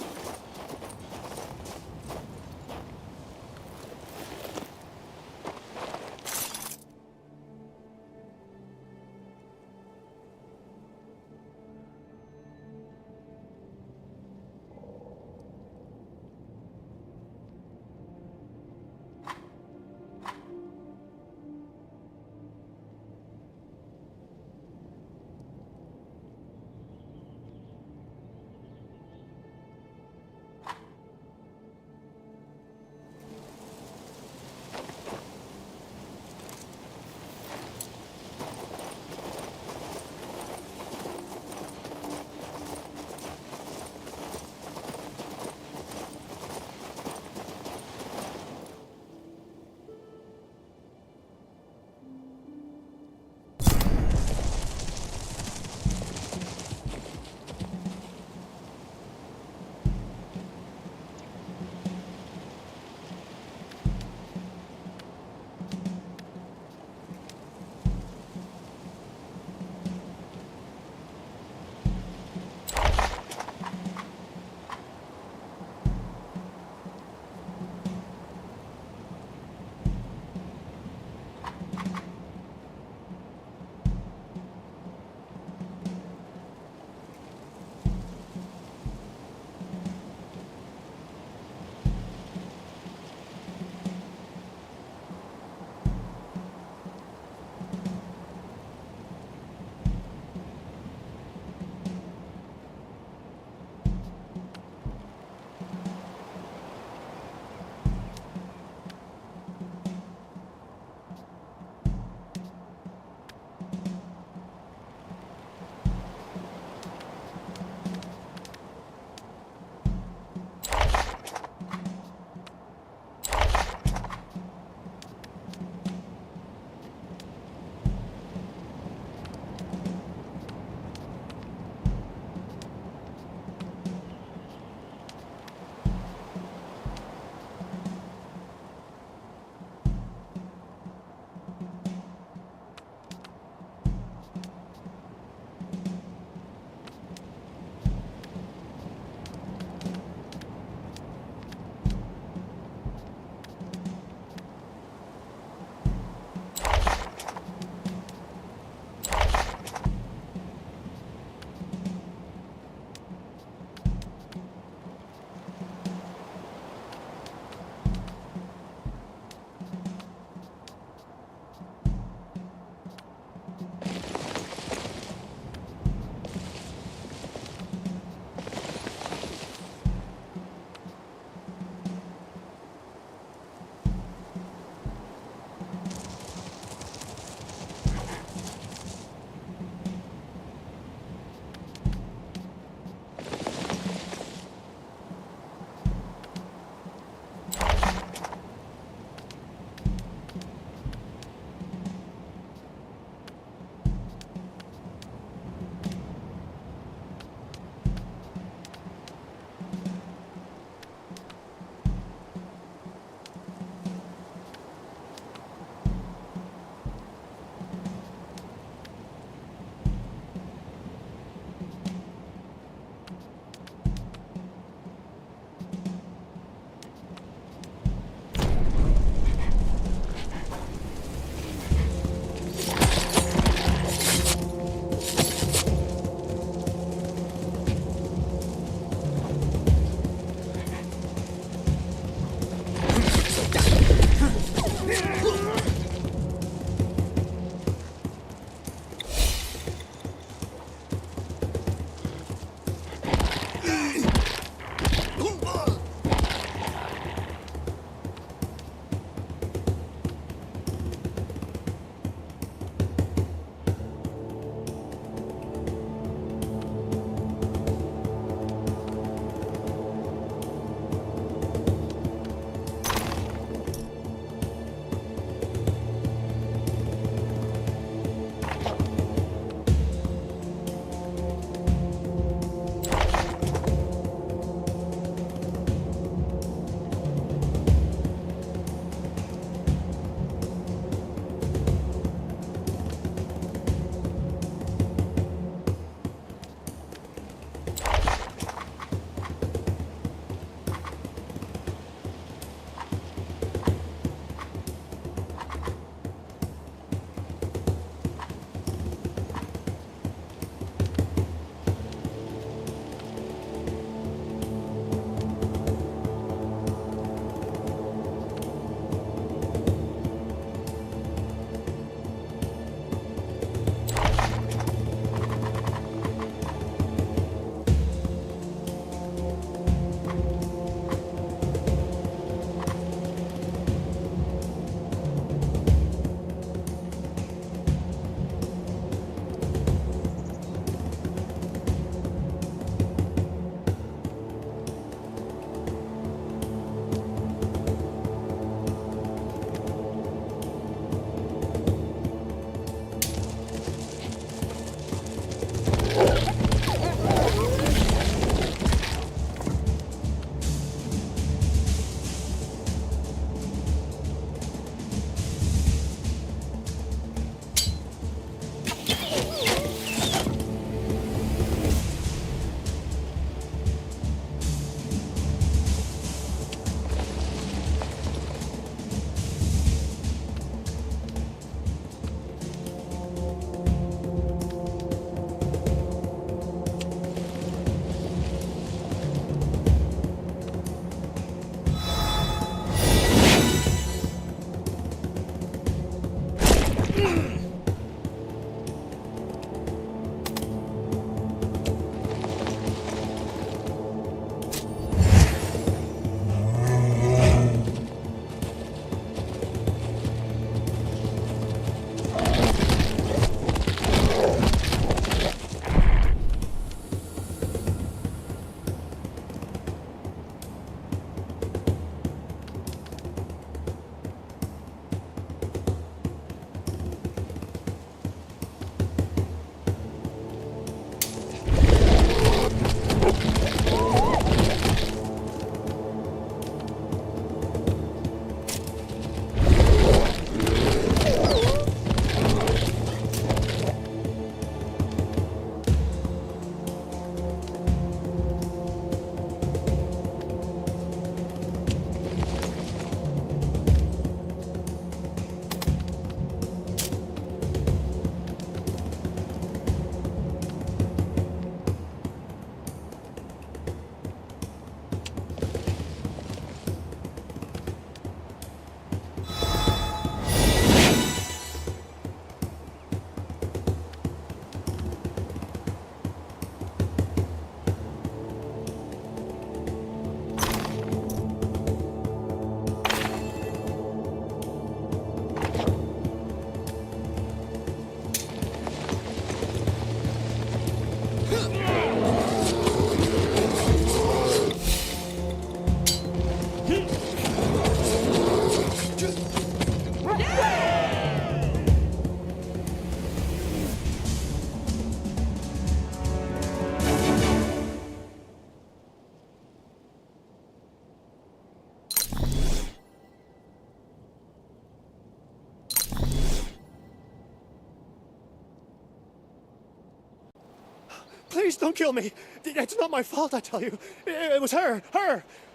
Please don't kill me. It's not my fault, I tell you. It was her.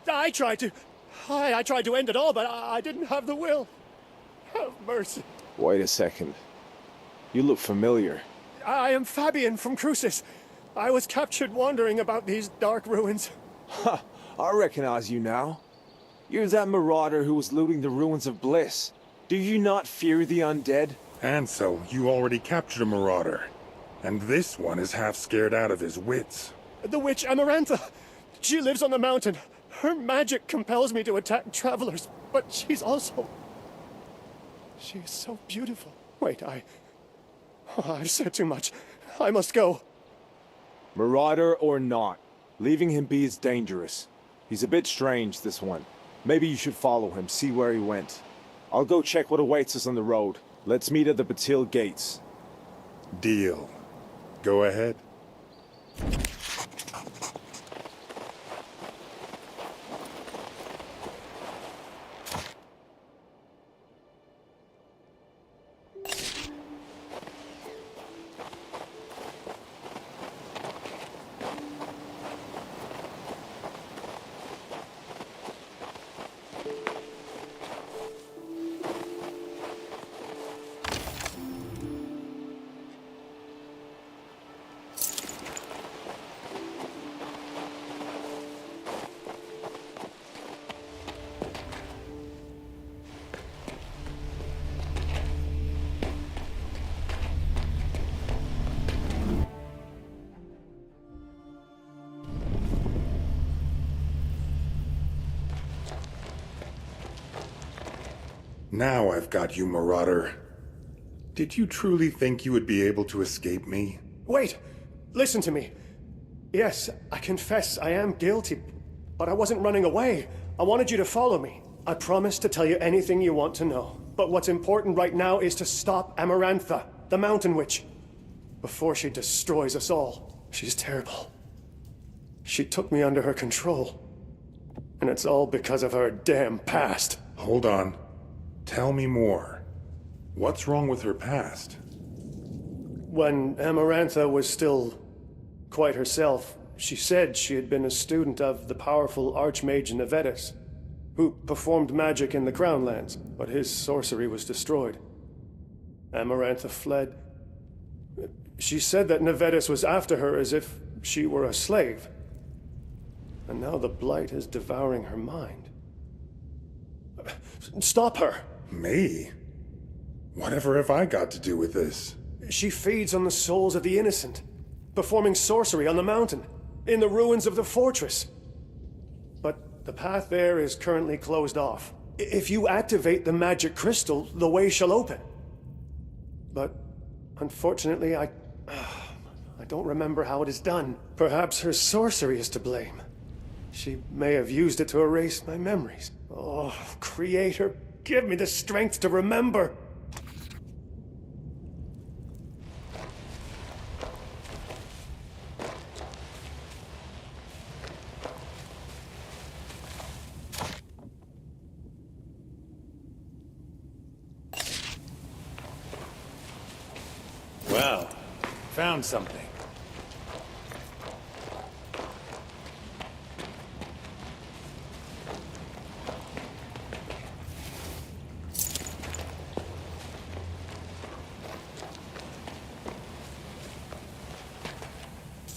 I tried to end it all, but I didn't have the will. Have mercy. Wait a second. You look familiar. I am Fabian from Crucis. I was captured wandering about these dark ruins. Ha! I recognize you now. You're that marauder who was looting the ruins of Bliss. Do you not fear the undead? Ansel, you already captured a marauder. And this one is half scared out of his wits. The witch Amarantha. She lives on the mountain. Her magic compels me to attack travelers, but she's also... She is so beautiful. Wait, I've said too much. I must go. Marauder or not, leaving him be is dangerous. He's a bit strange, this one. Maybe you should follow him, see where he went. I'll go check what awaits us on the road. Let's meet at the Batil gates. Deal. Go ahead. Now I've got you, Marauder. Did you truly think you would be able to escape me? Wait! Listen to me. Yes, I confess I am guilty, but I wasn't running away. I wanted you to follow me. I promise to tell you anything you want to know. But what's important right now is to stop Amarantha, the Mountain Witch, before she destroys us all. She's terrible. She took me under her control. And it's all because of her damn past. Hold on. Tell me more. What's wrong with her past? When Amarantha was still quite herself, she said she had been a student of the powerful Archmage Nevetus, who performed magic in the Crown Lands, but his sorcery was destroyed. Amarantha fled. She said that Nevetus was after her as if she were a slave. And now the Blight is devouring her mind. Stop her! Me? Whatever have I got to do with this? She feeds on the souls of the innocent, performing sorcery on the mountain, in the ruins of the fortress. But the path there is currently closed off. If you activate the magic crystal, the way shall open. But unfortunately, I don't remember how it is done. Perhaps her sorcery is to blame. She may have used it to erase my memories. Oh, Creator, give me the strength to remember. Well, found something.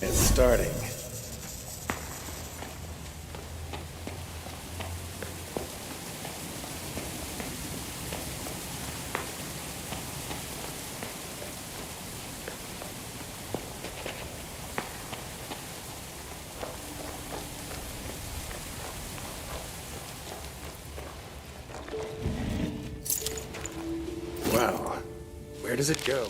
It's starting. Wow. Where does it go?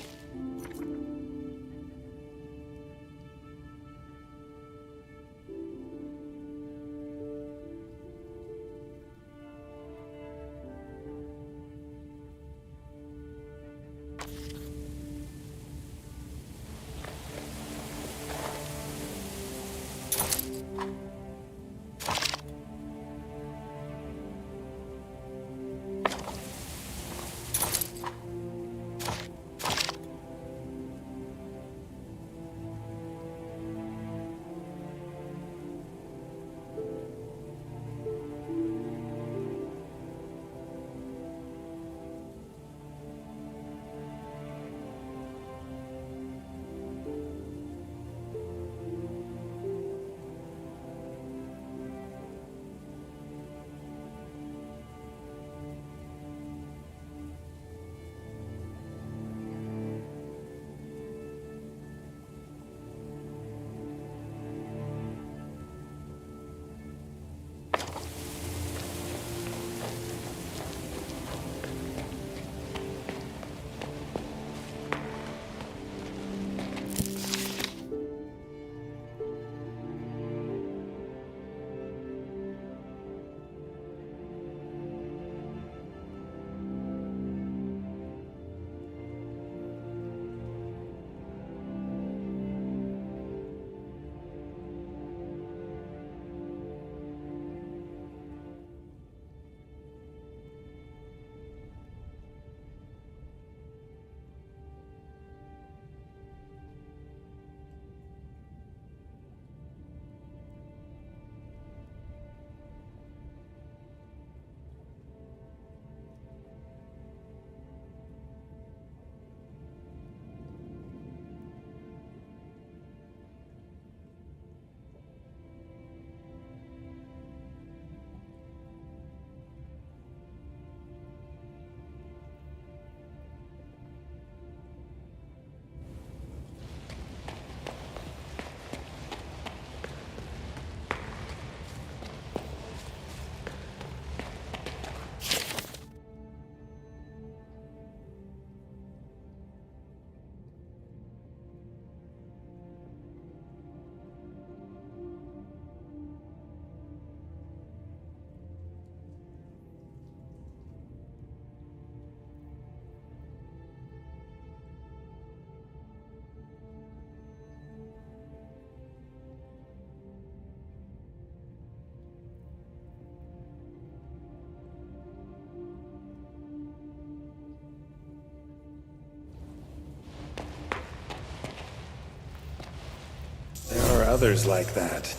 others like that.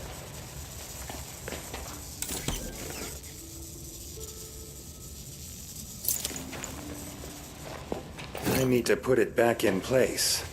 I need to put it back in place.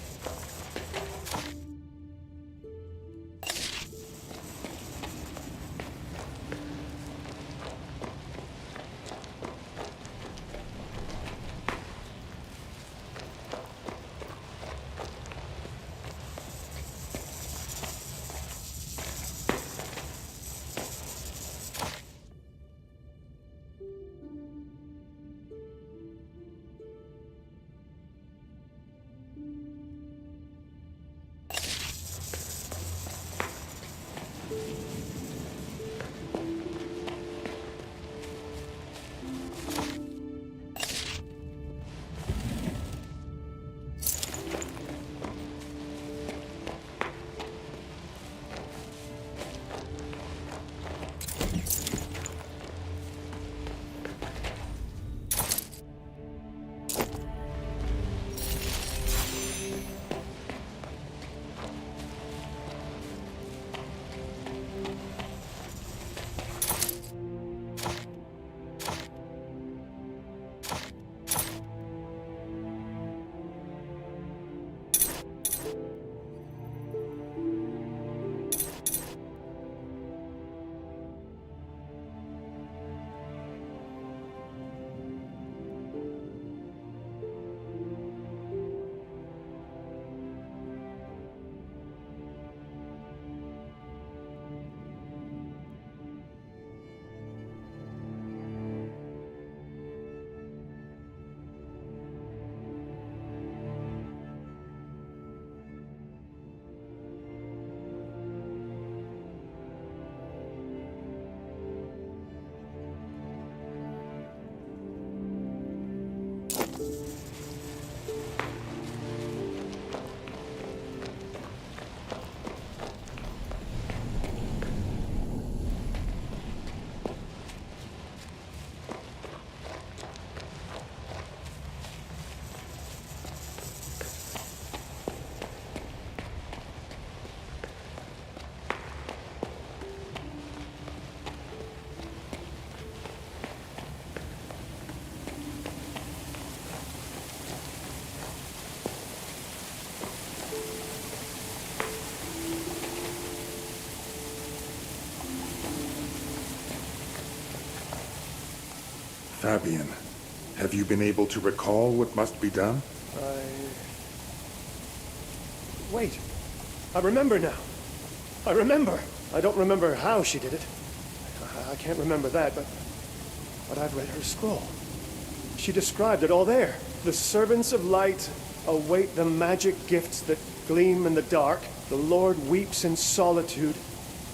Fabian, have you been able to recall what must be done? Wait. I remember now. I remember. I don't remember how she did it. I can't remember that, but I've read her scroll. She described it all there. The servants of light await the magic gifts that gleam in the dark. The Lord weeps in solitude,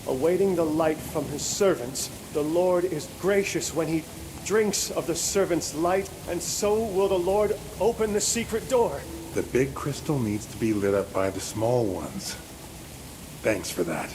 awaiting the light from his servants. The Lord is gracious when he drinks of the servant's light, and so will the Lord open the secret door. The big crystal needs to be lit up by the small ones. Thanks for that.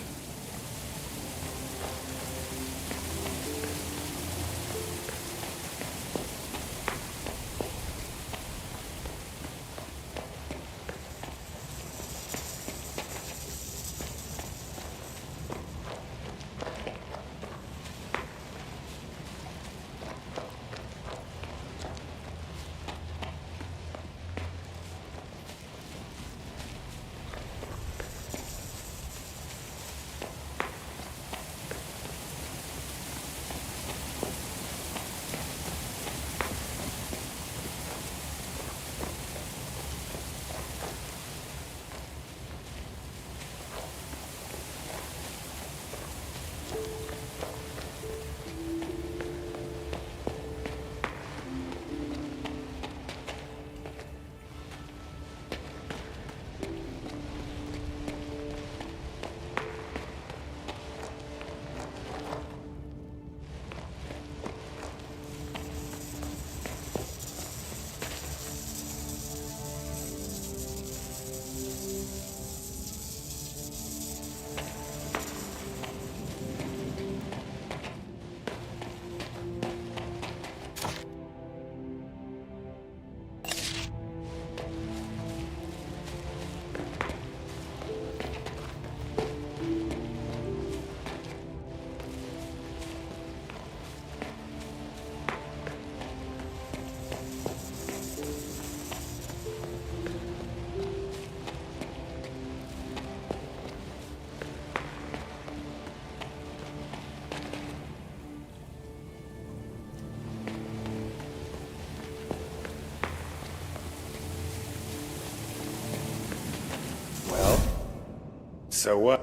So what?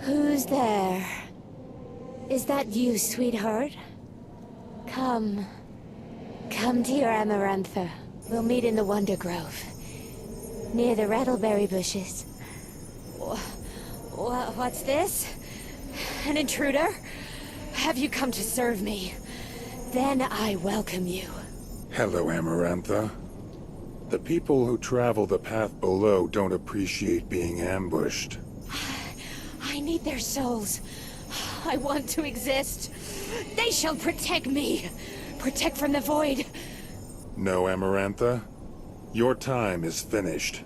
Who's there? Is that you, sweetheart? Come. Come to your amarantha. We'll meet in the Wonder Grove. Near the rattleberry bushes. What's this? An intruder? Have you come to serve me? Then I welcome you. Hello, Amarantha. The people who travel the path below don't appreciate being ambushed. I need their souls. I want to exist. They shall protect me. Protect from the void. No, Amarantha. Your time is finished.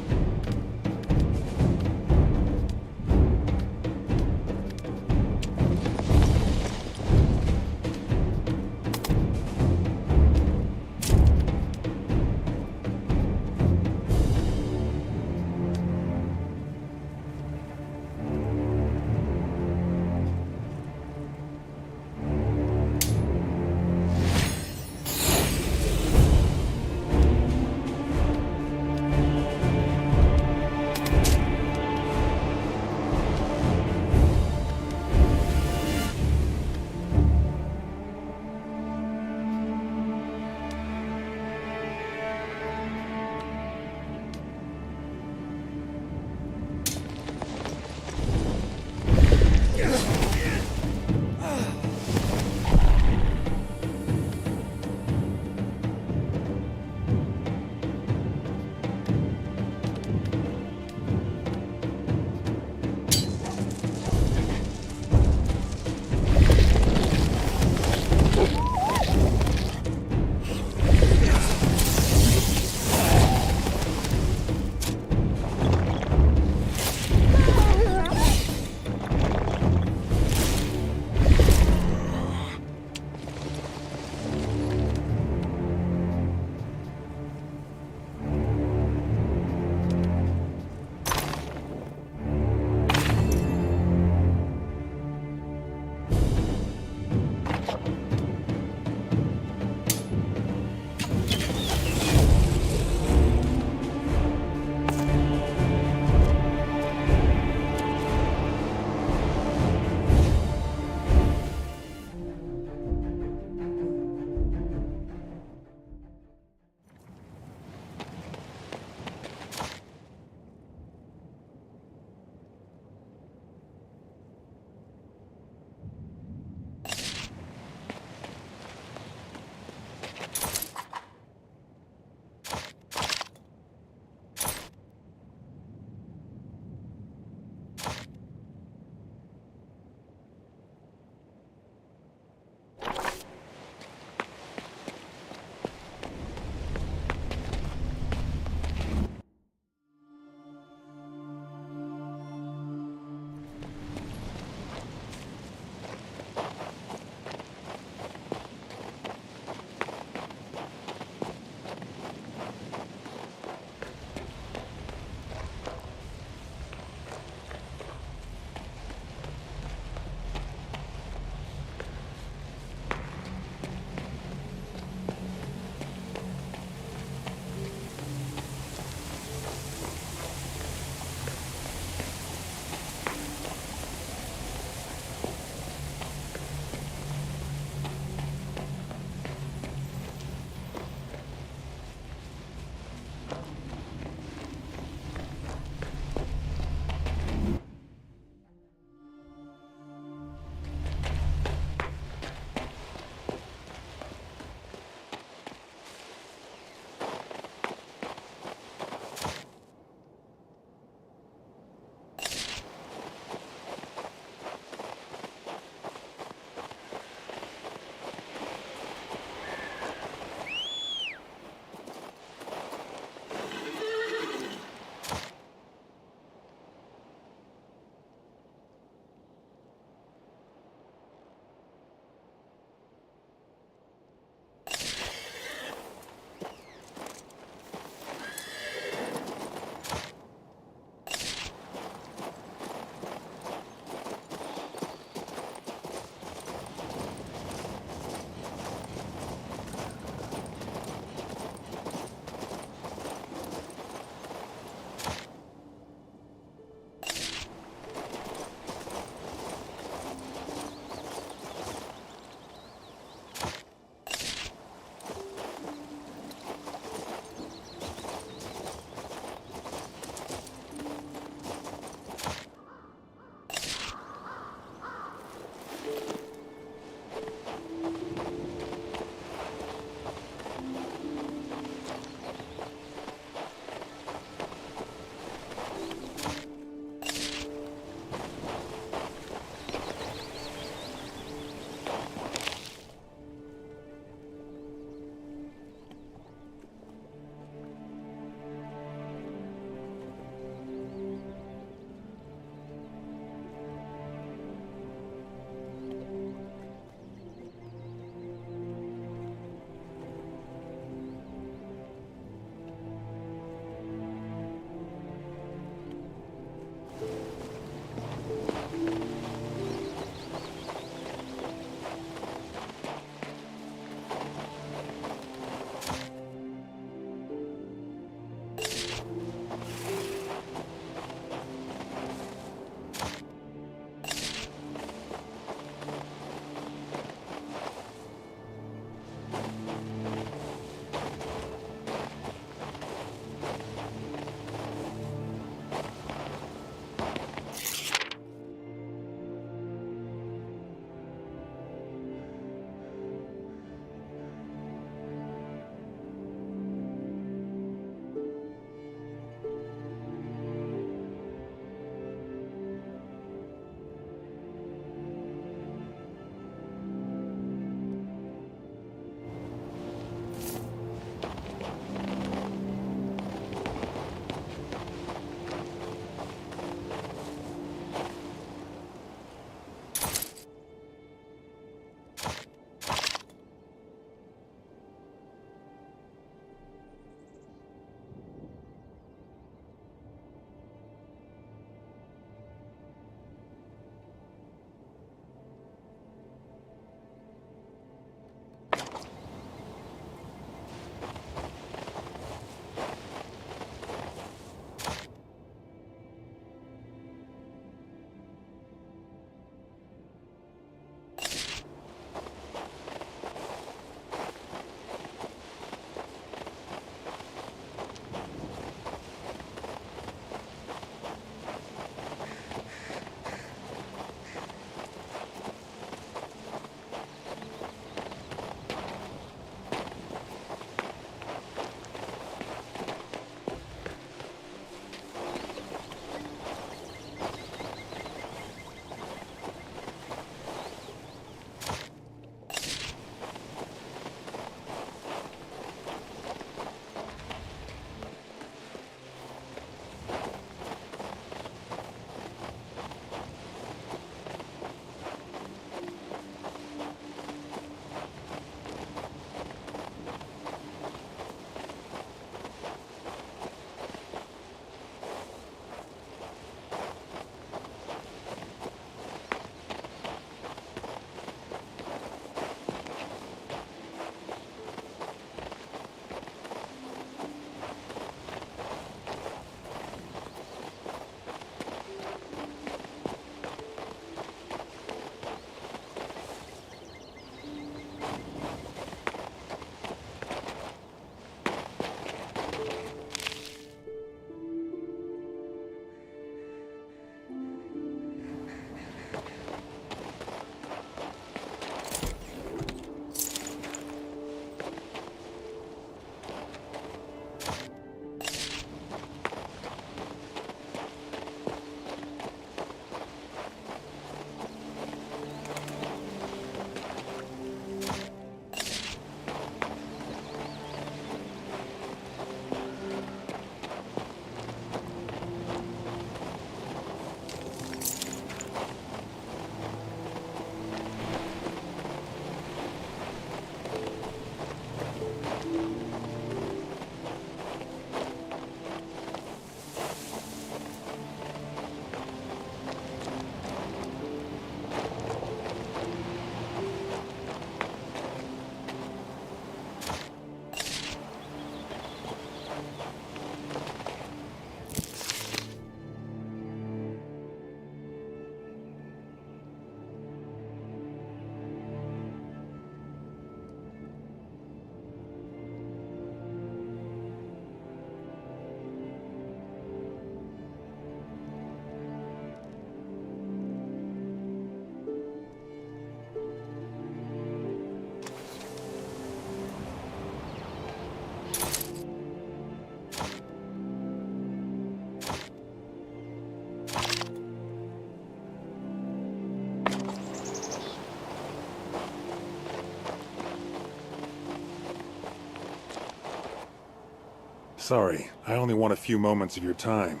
Sorry, I only want a few moments of your time.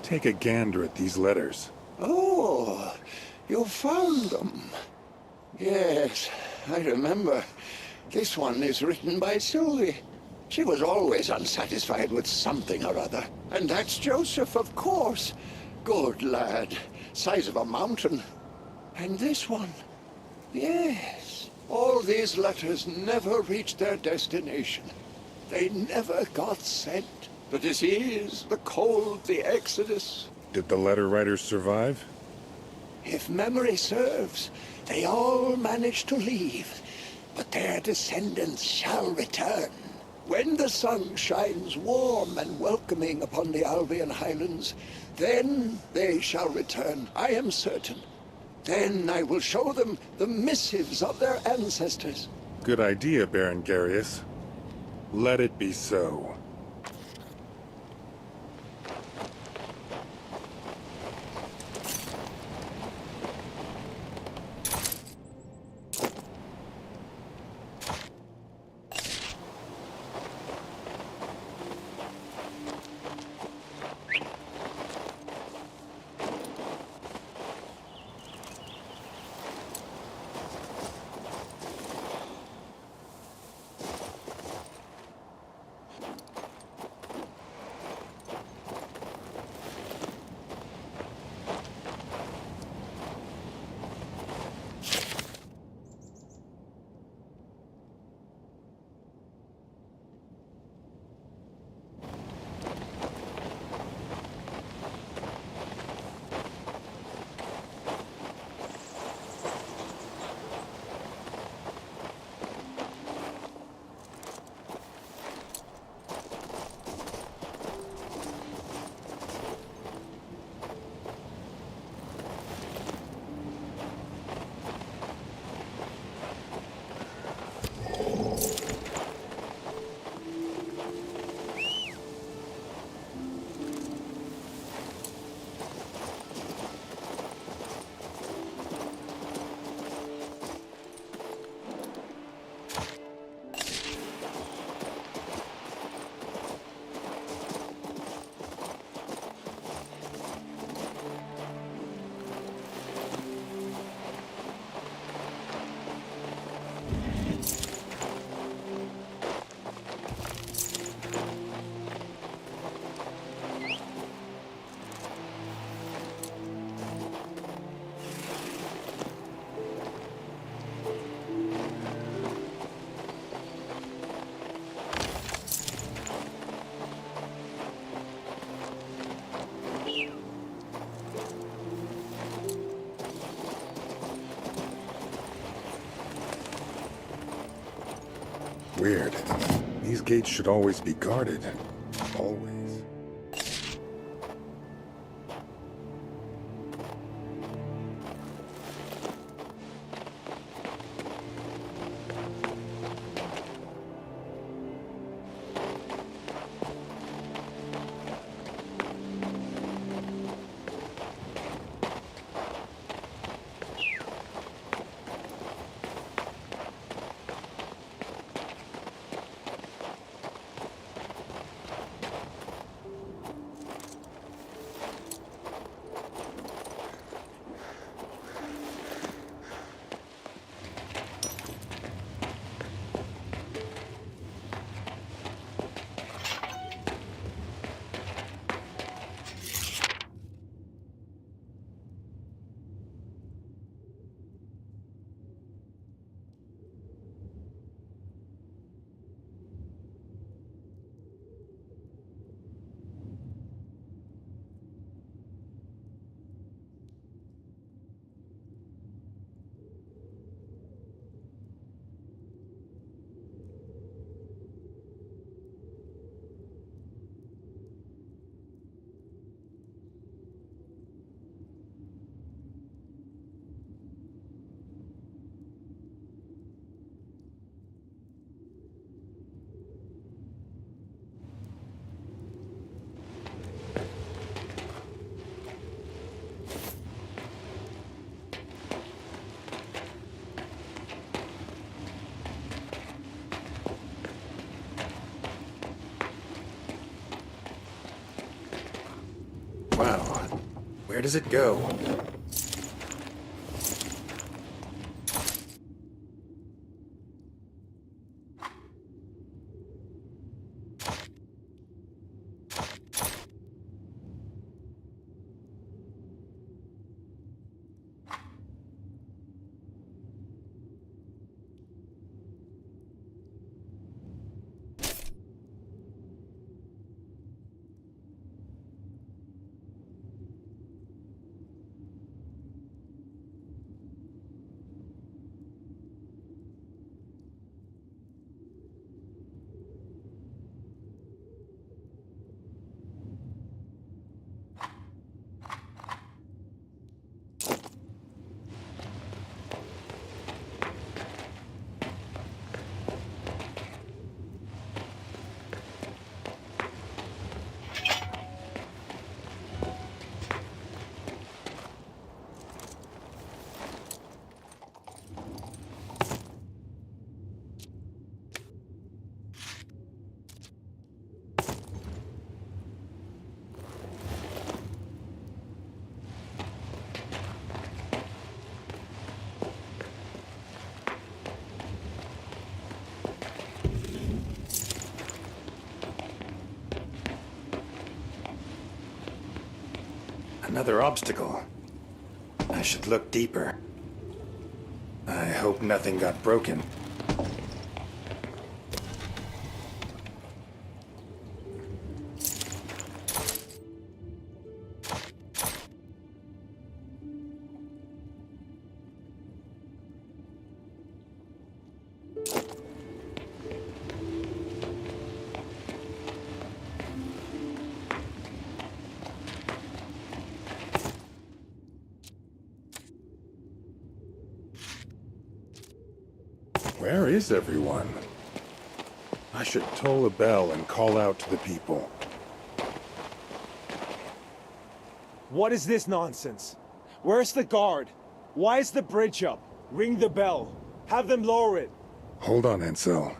Take a gander at these letters. Oh, you found them. Yes, I remember. This one is written by Sylvie. She was always unsatisfied with something or other. And that's Joseph, of course. Good lad. Size of a mountain. And this one. Yes. All these letters never reached their destination. They never got sent. The disease, the cold, the exodus. Did the letter writers survive? If memory serves, they all managed to leave. But their descendants shall return. When the sun shines warm and welcoming upon the Albion Highlands, then they shall return, I am certain. Then I will show them the missives of their ancestors. Good idea, Baron Garius. Let it be so. Weird. These gates should always be guarded. Always. Wow. Where does it go? Another obstacle. I should look deeper. I hope nothing got broken. Where is everyone? I should toll a bell and call out to the people. What is this nonsense? Where's the guard? Why is the bridge up? Ring the bell. Have them lower it. Hold on, Ansel.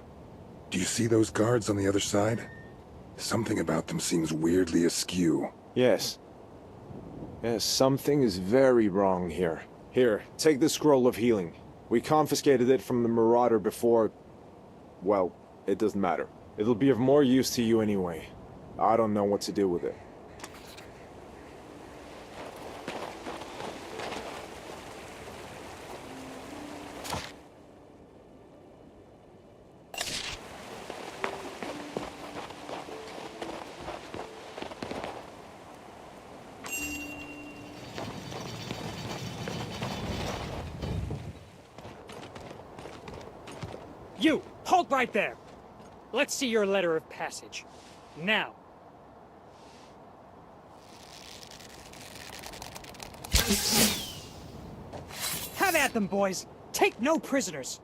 Do you see those guards on the other side? Something about them seems weirdly askew. Yes. Yes, something is very wrong here. Here, take the scroll of healing. We confiscated it from the Marauder before... Well, it doesn't matter. It'll be of more use to you anyway. I don't know what to do with it. You! Hold right there! Let's see your letter of passage. Now. Have at them, boys! Take no prisoners!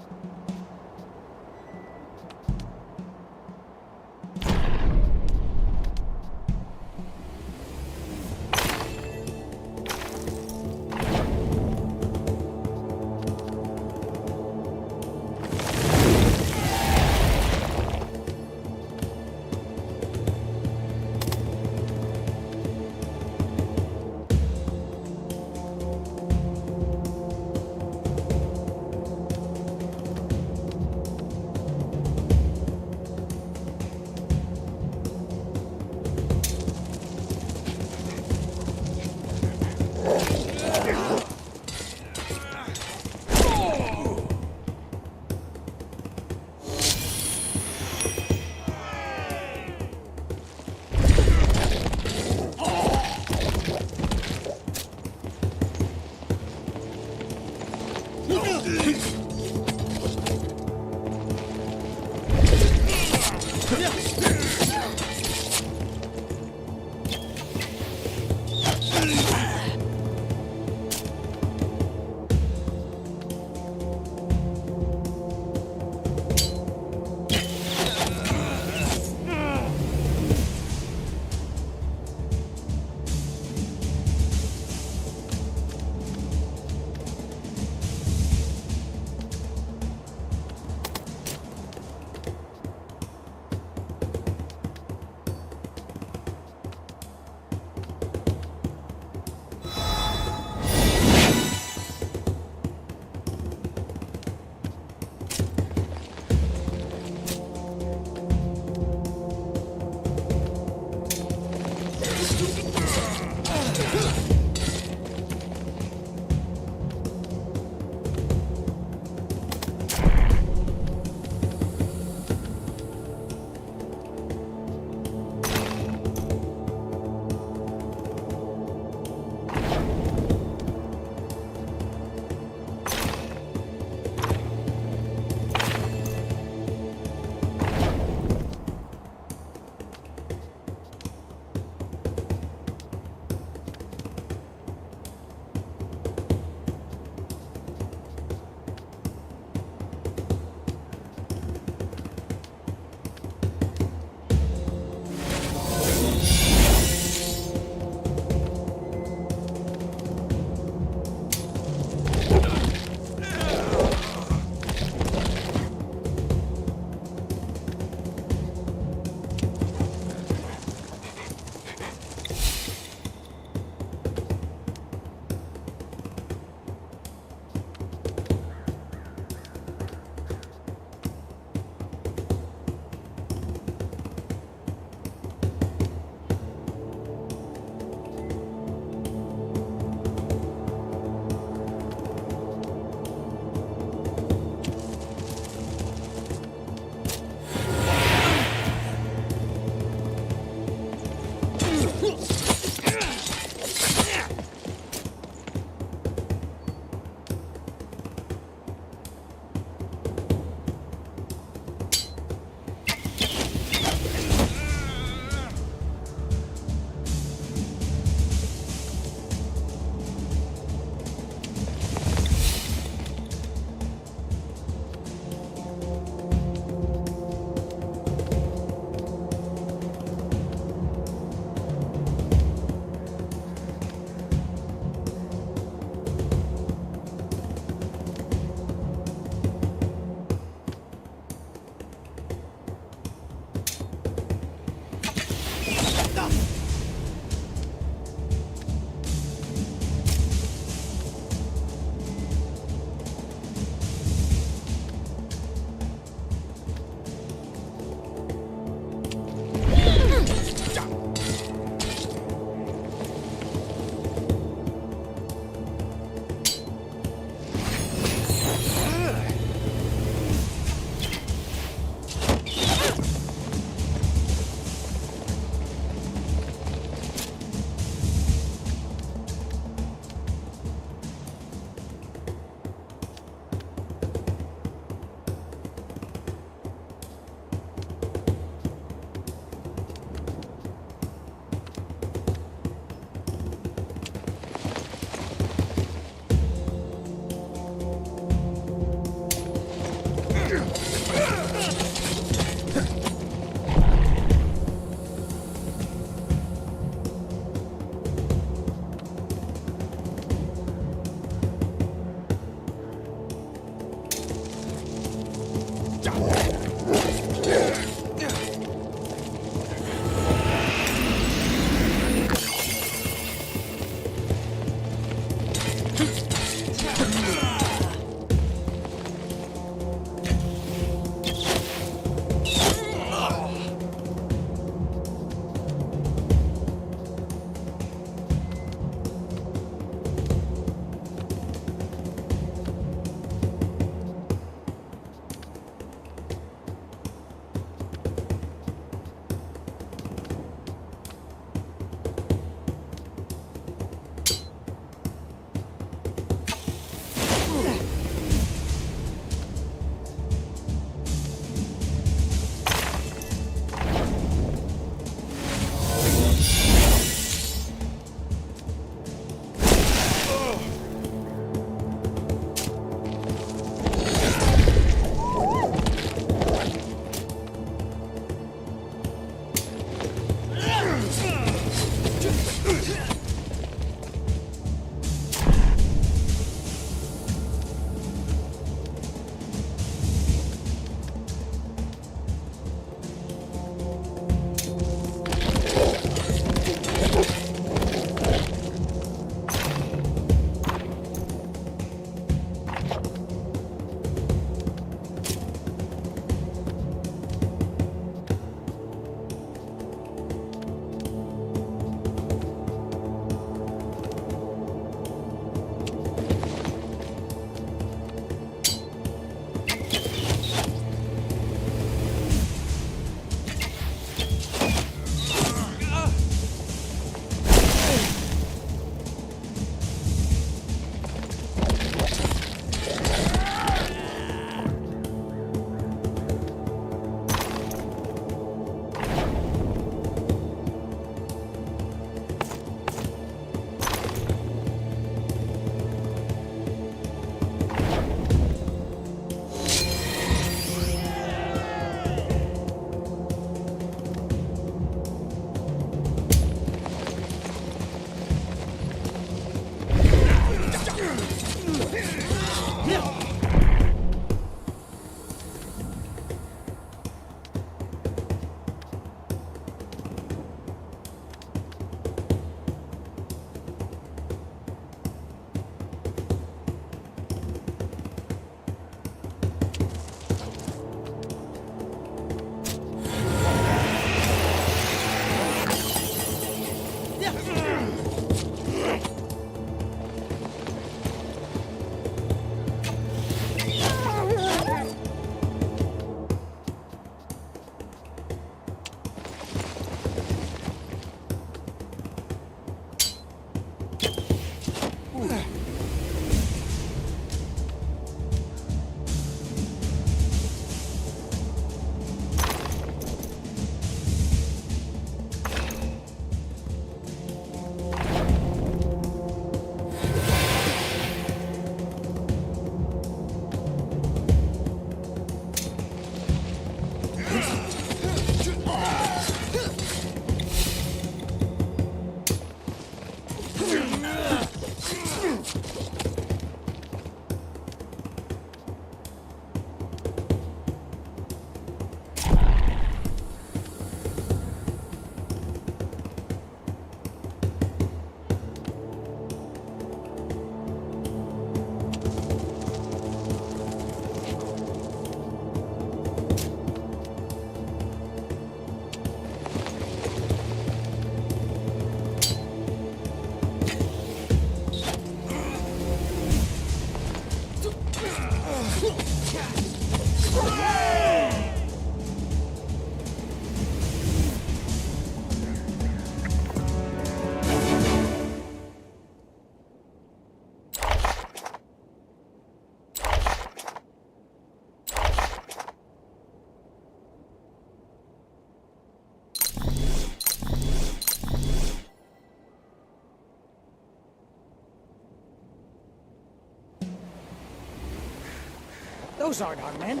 Those aren't our men.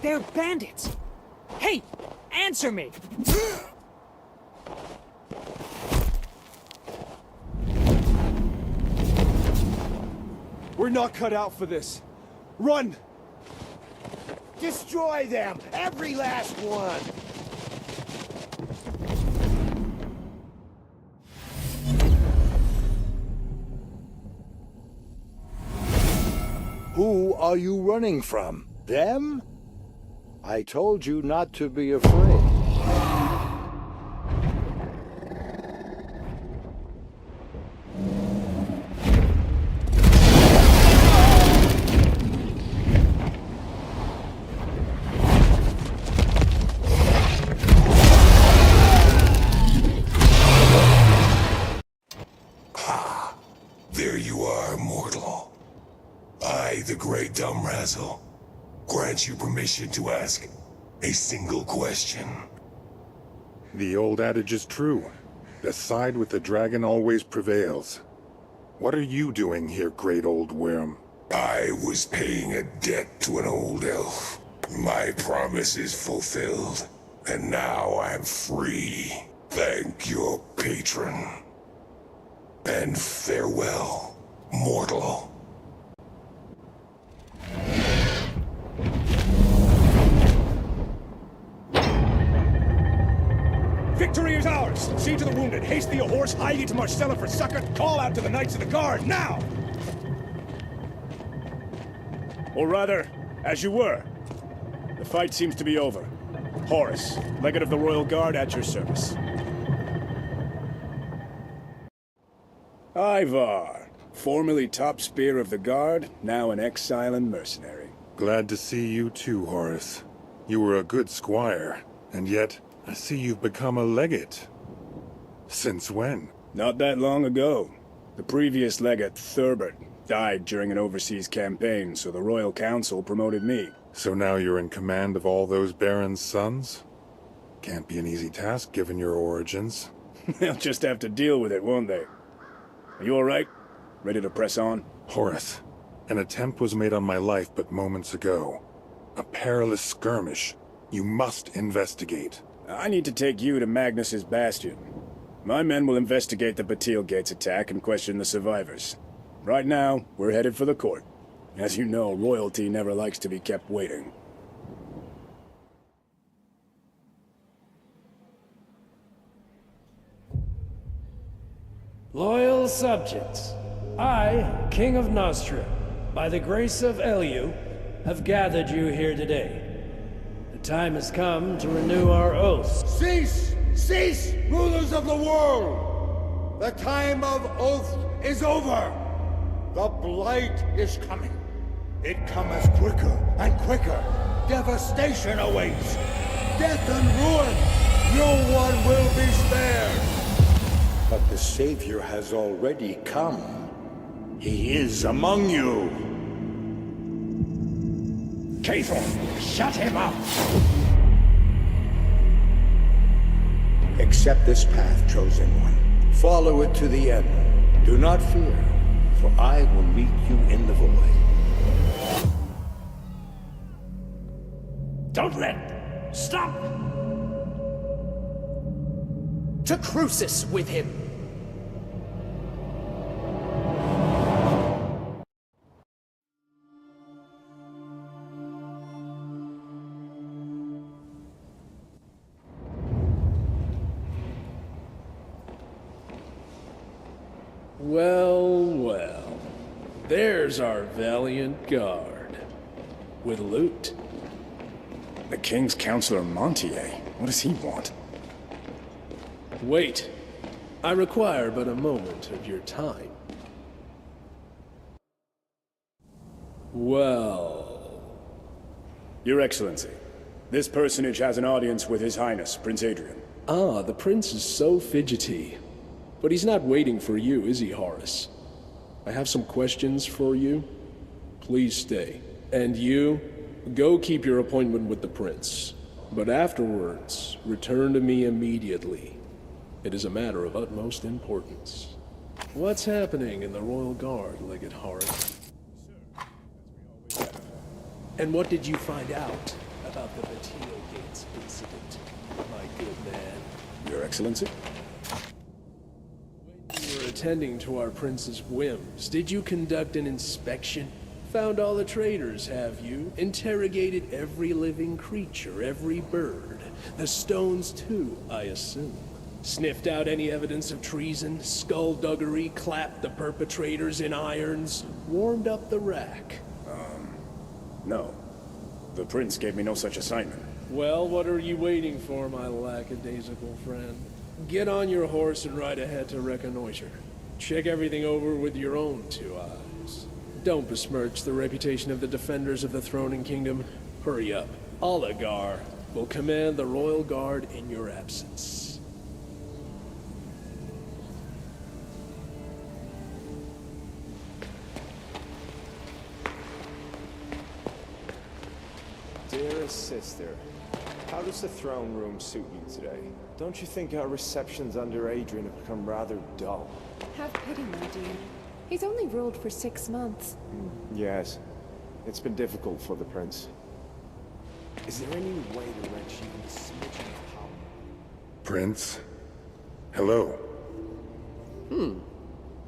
They're bandits. Hey, answer me! We're not cut out for this. Run! Destroy them! Every last one! Who are you running from? Them? I told you not to be afraid. There you are, mortal. I, the Great Dumb Razzle, grant you permission to ask a single question. The old adage is true. The side with the dragon always prevails. What are you doing here, great old worm? I was paying a debt to an old elf. My promise is fulfilled, and now I'm free. Thank your patron. And farewell, mortal. Victory is ours! See to the wounded, haste thee a horse, hie thee to Marcella for succor, call out to the Knights of the Guard, now! Or rather, as you were. The fight seems to be over. Horace, Legate of the Royal Guard, at your service. Ivar, formerly top spear of the Guard, now an exile and mercenary. Glad to see you too, Horace. You were a good squire, and yet I see you've become a legate. Since when? Not that long ago. The previous legate, Thurbert, died during an overseas campaign, so the Royal Council promoted me. So now you're in command of all those barons' sons? Can't be an easy task given your origins. They'll just have to deal with it, won't they? Are you alright? Ready to press on? Horace, an attempt was made on my life but moments ago. A perilous skirmish. You must investigate. I need to take you to Magnus's bastion. My men will investigate the Batil Gates attack and question the survivors. Right now, we're headed for the court. As you know, royalty never likes to be kept waiting. Loyal subjects, I, King of Nostria, by the grace of Elu, have gathered you here today. The time has come to renew our oaths. Cease! Cease, rulers of the world! The time of oath is over! The blight is coming. It cometh quicker and quicker. Devastation awaits. Death and ruin. No one will be spared. But the Savior has already come. He is among you. Cathor, shut him up! Accept this path, chosen one. Follow it to the end. Do not fear, for I will meet you in the void. Don't let... Stop! To Crucis with him! Well, well. There's our valiant guard. With loot. The King's Counselor Montier? What does he want? Wait. I require but a moment of your time. Well... Your Excellency, this personage has an audience with His Highness, Prince Adrian. Ah, the Prince is so fidgety. But he's not waiting for you, is he, Horace? I have some questions for you. Please stay. And you, go keep your appointment with the Prince. But afterwards, return to me immediately. It is a matter of utmost importance. What's happening in the Royal Guard, Legate Horace? And what did you find out about the Batil Gates incident, my good man? Your Excellency? When you were attending to our prince's whims, did you conduct an inspection? Found all the traitors, have you? Interrogated every living creature, every bird. The stones too, I assume. Sniffed out any evidence of treason, skullduggery, clapped the perpetrators in irons, warmed up the rack. No. The prince gave me no such assignment. Well, what are you waiting for, my lackadaisical friend? Get on your horse and ride ahead to reconnoiter. Check everything over with your own 2 eyes. Don't besmirch the reputation of the defenders of the throne and kingdom. Hurry up. Oligar will command the royal guard in your absence. Dearest sister, how does the throne room suit you today? Don't you think our receptions under Adrian have become rather dull? Have pity, my dear. He's only ruled for 6 months. Yes. It's been difficult for the prince. Is there any way to wrench even a smidgen of power? Prince? Hello.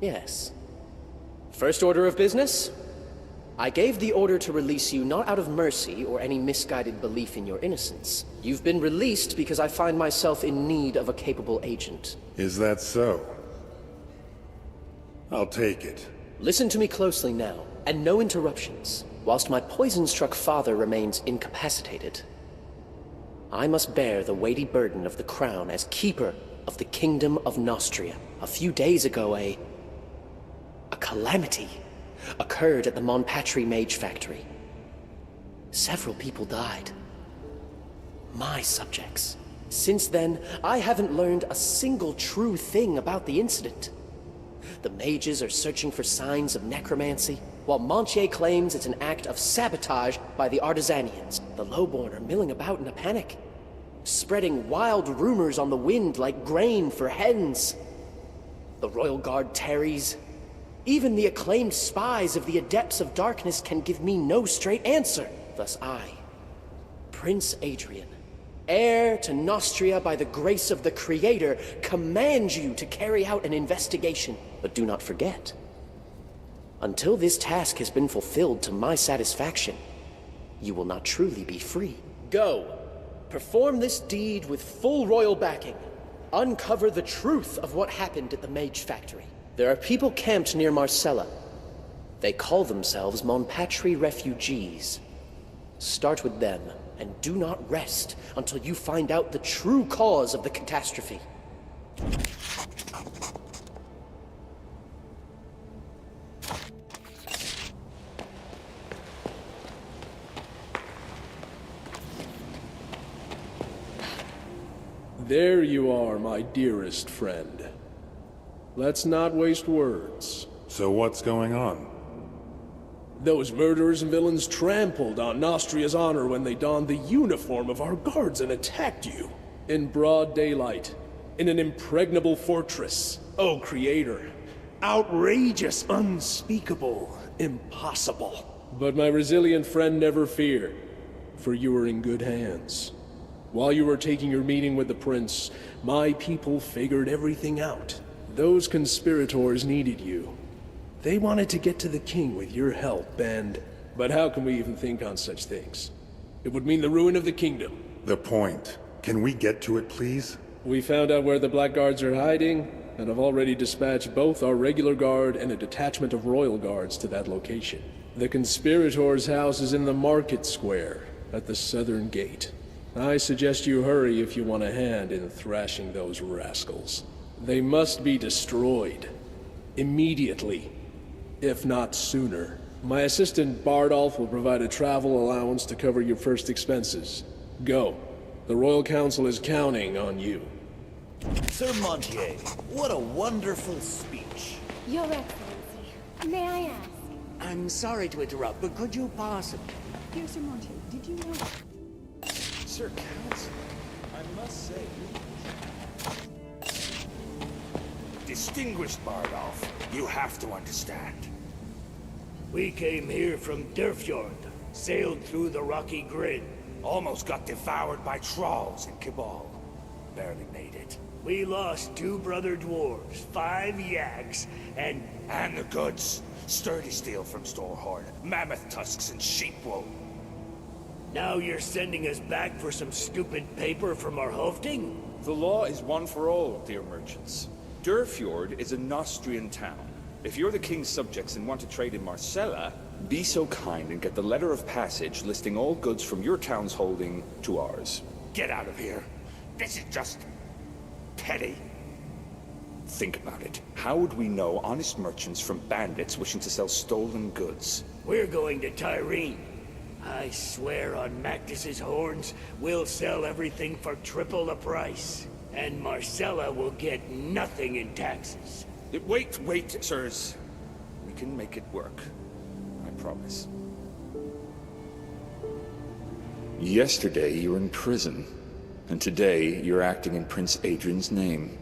Yes. First order of business? I gave the order to release you not out of mercy or any misguided belief in your innocence. You've been released because I find myself in need of a capable agent. Is that so? I'll take it. Listen to me closely now, and no interruptions. Whilst my poison-struck father remains incapacitated, I must bear the weighty burden of the crown as keeper of the Kingdom of Nostria. A few days ago, a calamity occurred at the Monpatri Mage Factory. Several people died. My subjects. Since then, I haven't learned a single true thing about the incident. The mages are searching for signs of necromancy, while Montier claims it's an act of sabotage by the Artisanians. The lowborn are milling about in a panic, spreading wild rumors on the wind like grain for hens. The Royal Guard tarries. Even the acclaimed spies of the Adepts of Darkness can give me no straight answer. Thus I, Prince Adrian, heir to Nostria by the grace of the Creator, command you to carry out an investigation. But do not forget, until this task has been fulfilled to my satisfaction, you will not truly be free. Go, perform this deed with full royal backing. Uncover the truth of what happened at the Mage Factory. There are people camped near Marcella. They call themselves Monpatri refugees. Start with them, and do not rest until you find out the true cause of the catastrophe. There you are, my dearest friend. Let's not waste words. So what's going on? Those murderers and villains trampled on Nostria's honor when they donned the uniform of our guards and attacked you. In broad daylight, in an impregnable fortress. Oh, Creator. Outrageous, unspeakable, impossible. But my resilient friend never feared, for you were in good hands. While you were taking your meeting with the prince, my people figured everything out. Those conspirators needed you. They wanted to get to the king with your help, But how can we even think on such things? It would mean the ruin of the kingdom. The point. Can we get to it, please? We found out where the Blackguards are hiding, and have already dispatched both our regular guard and a detachment of royal guards to that location. The conspirators' house is in the market square, at the southern gate. I suggest you hurry if you want a hand in thrashing those rascals. They must be destroyed. Immediately. If not sooner. My assistant Bardolph will provide a travel allowance to cover your first expenses. Go. The Royal Council is counting on you. Sir Montier, what a wonderful speech. Your Excellency, may I ask? I'm sorry to interrupt, but could you possibly... Dear Sir Montier, did you know... Sir Council, I must say... Distinguished Bardolph, you have to understand. We came here from Derfjord, Sailed through the rocky grid. Almost got devoured by trolls in Cabal. Barely made it. We lost 2 brother dwarves, 5 yaks, and... And the goods. Sturdy steel from Storehorn, mammoth tusks and sheep wool. Now you're sending us back for some stupid paper from our hofting? The law is one for all, dear merchants. Durfjord is a Nostrian town. If you're the king's subjects and want to trade in Marcella, be so kind and get the letter of passage listing all goods from your town's holding to ours. Get out of here. This is just... petty. Think about it. How would we know honest merchants from bandits wishing to sell stolen goods? We're going to Tyrene. I swear on Mactus's horns, we'll sell everything for triple the price. And Marcella will get nothing in taxes. Wait, sirs. We can make it work. I promise. Yesterday you were in prison, and today you're acting in Prince Adrian's name.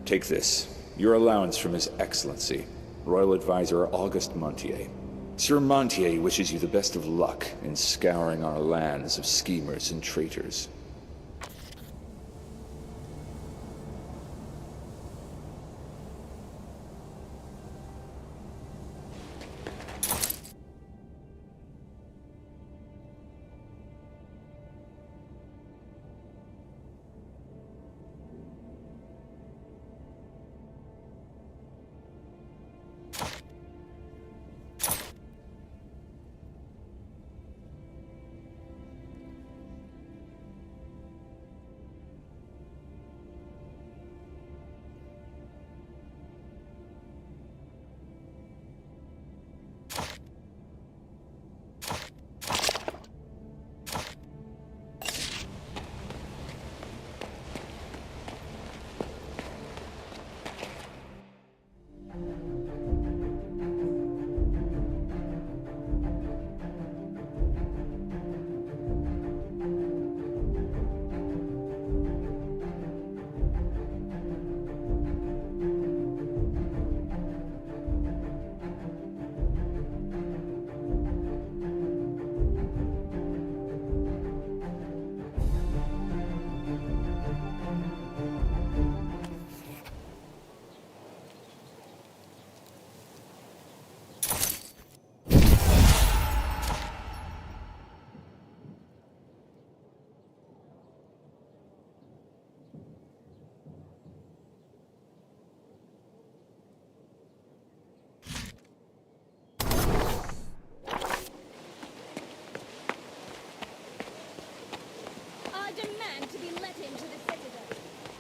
Take this. Your allowance from His Excellency, Royal Advisor Auguste Montier. Sir Montier wishes you the best of luck in scouring our lands of schemers and traitors.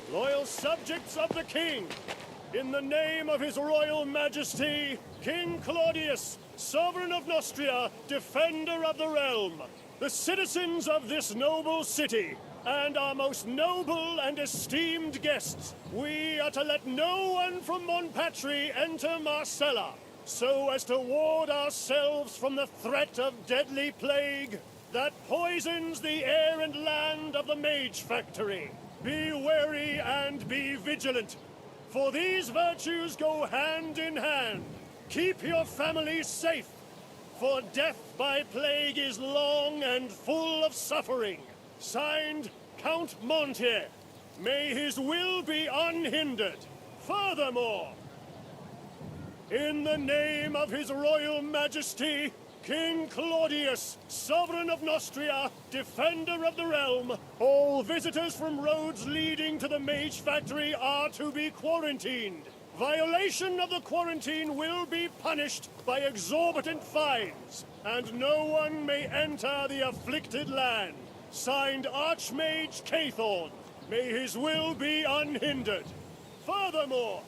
Loyal subjects of the king, in the name of His Royal Majesty, King Claudius, Sovereign of Nostria, Defender of the Realm, the citizens of this noble city, and our most noble and esteemed guests, we are to let no one from Monpatri enter Marcella, so as to ward ourselves from the threat of deadly plague that poisons the air and land of the Mage Factory. Be wary and be vigilant, for these virtues go hand in hand. Keep your families safe, for death by plague is long and full of suffering. Signed, Count Montier. May his will be unhindered. Furthermore, in the name of His Royal Majesty, King Claudius, Sovereign of Nostria, Defender of the Realm, all visitors from roads leading to the Mage Factory are to be quarantined. Violation of the quarantine will be punished by exorbitant fines, and no one may enter the afflicted land. Signed, Archmage Cathorn. May his will be unhindered. Furthermore,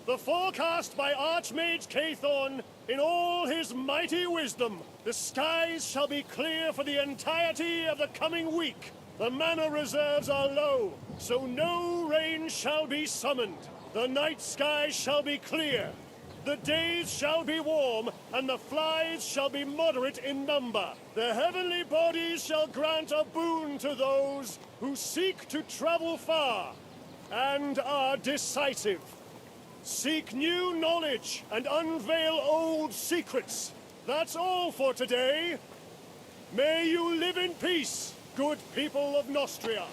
the forecast by Archmage Cathorn, in all his mighty wisdom, the skies shall be clear for the entirety of the coming week. The mana reserves are low, so no rain shall be summoned. The night sky shall be clear. The days shall be warm, and the flies shall be moderate in number. The heavenly bodies shall grant a boon to those who seek to travel far and are decisive. Seek new knowledge and unveil old secrets. That's all for today. May you live in peace, good people of Nostria.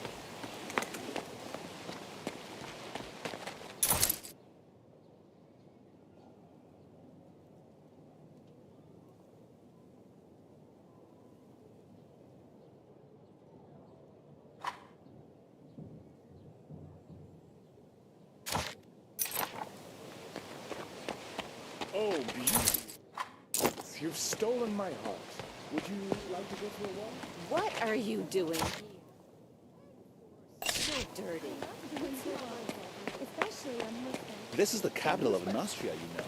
Oh, beauty. You've stolen my heart. Would you like to go for a walk? What are you doing? So dirty. This is the capital of Nostria, you know.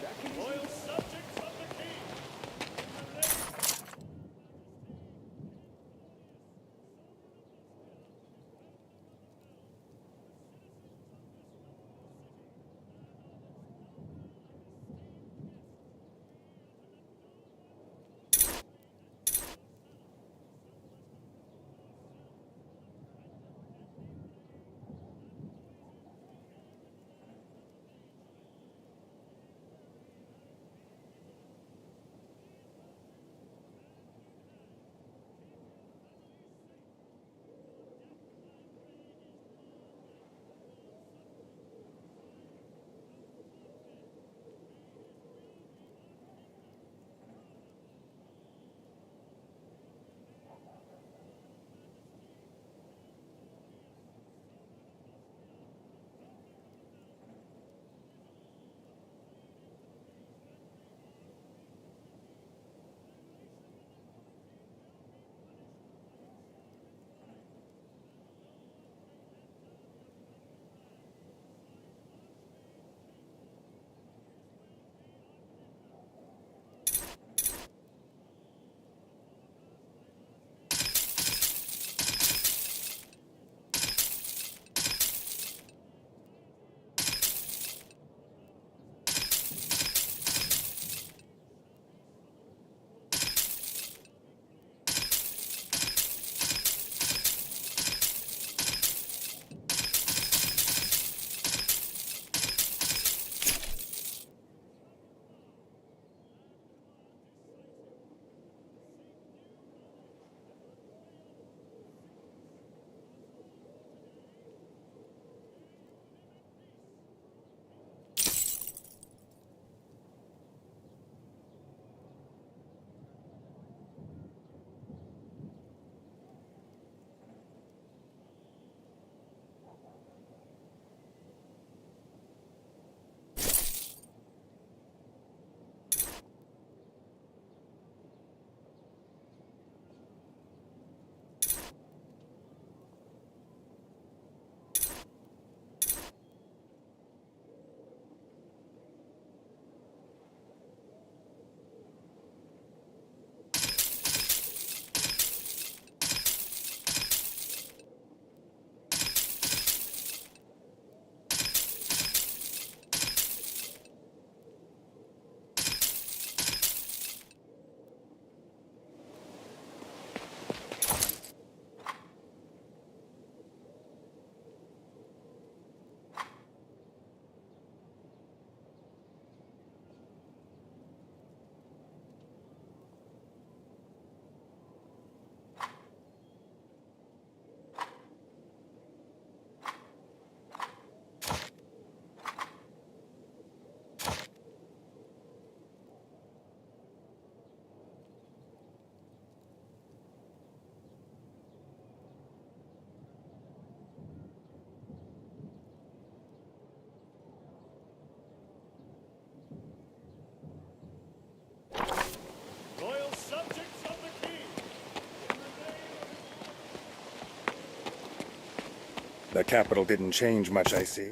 The capital didn't change much, I see.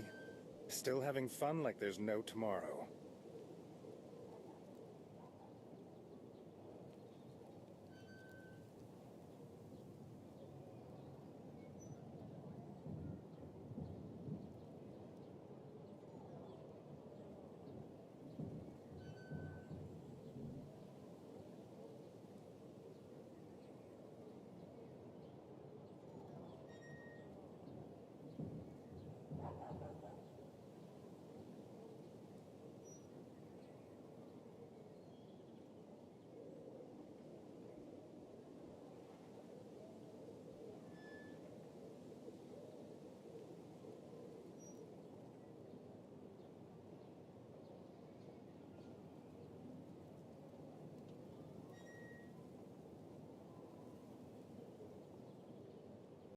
Still having fun like there's no tomorrow.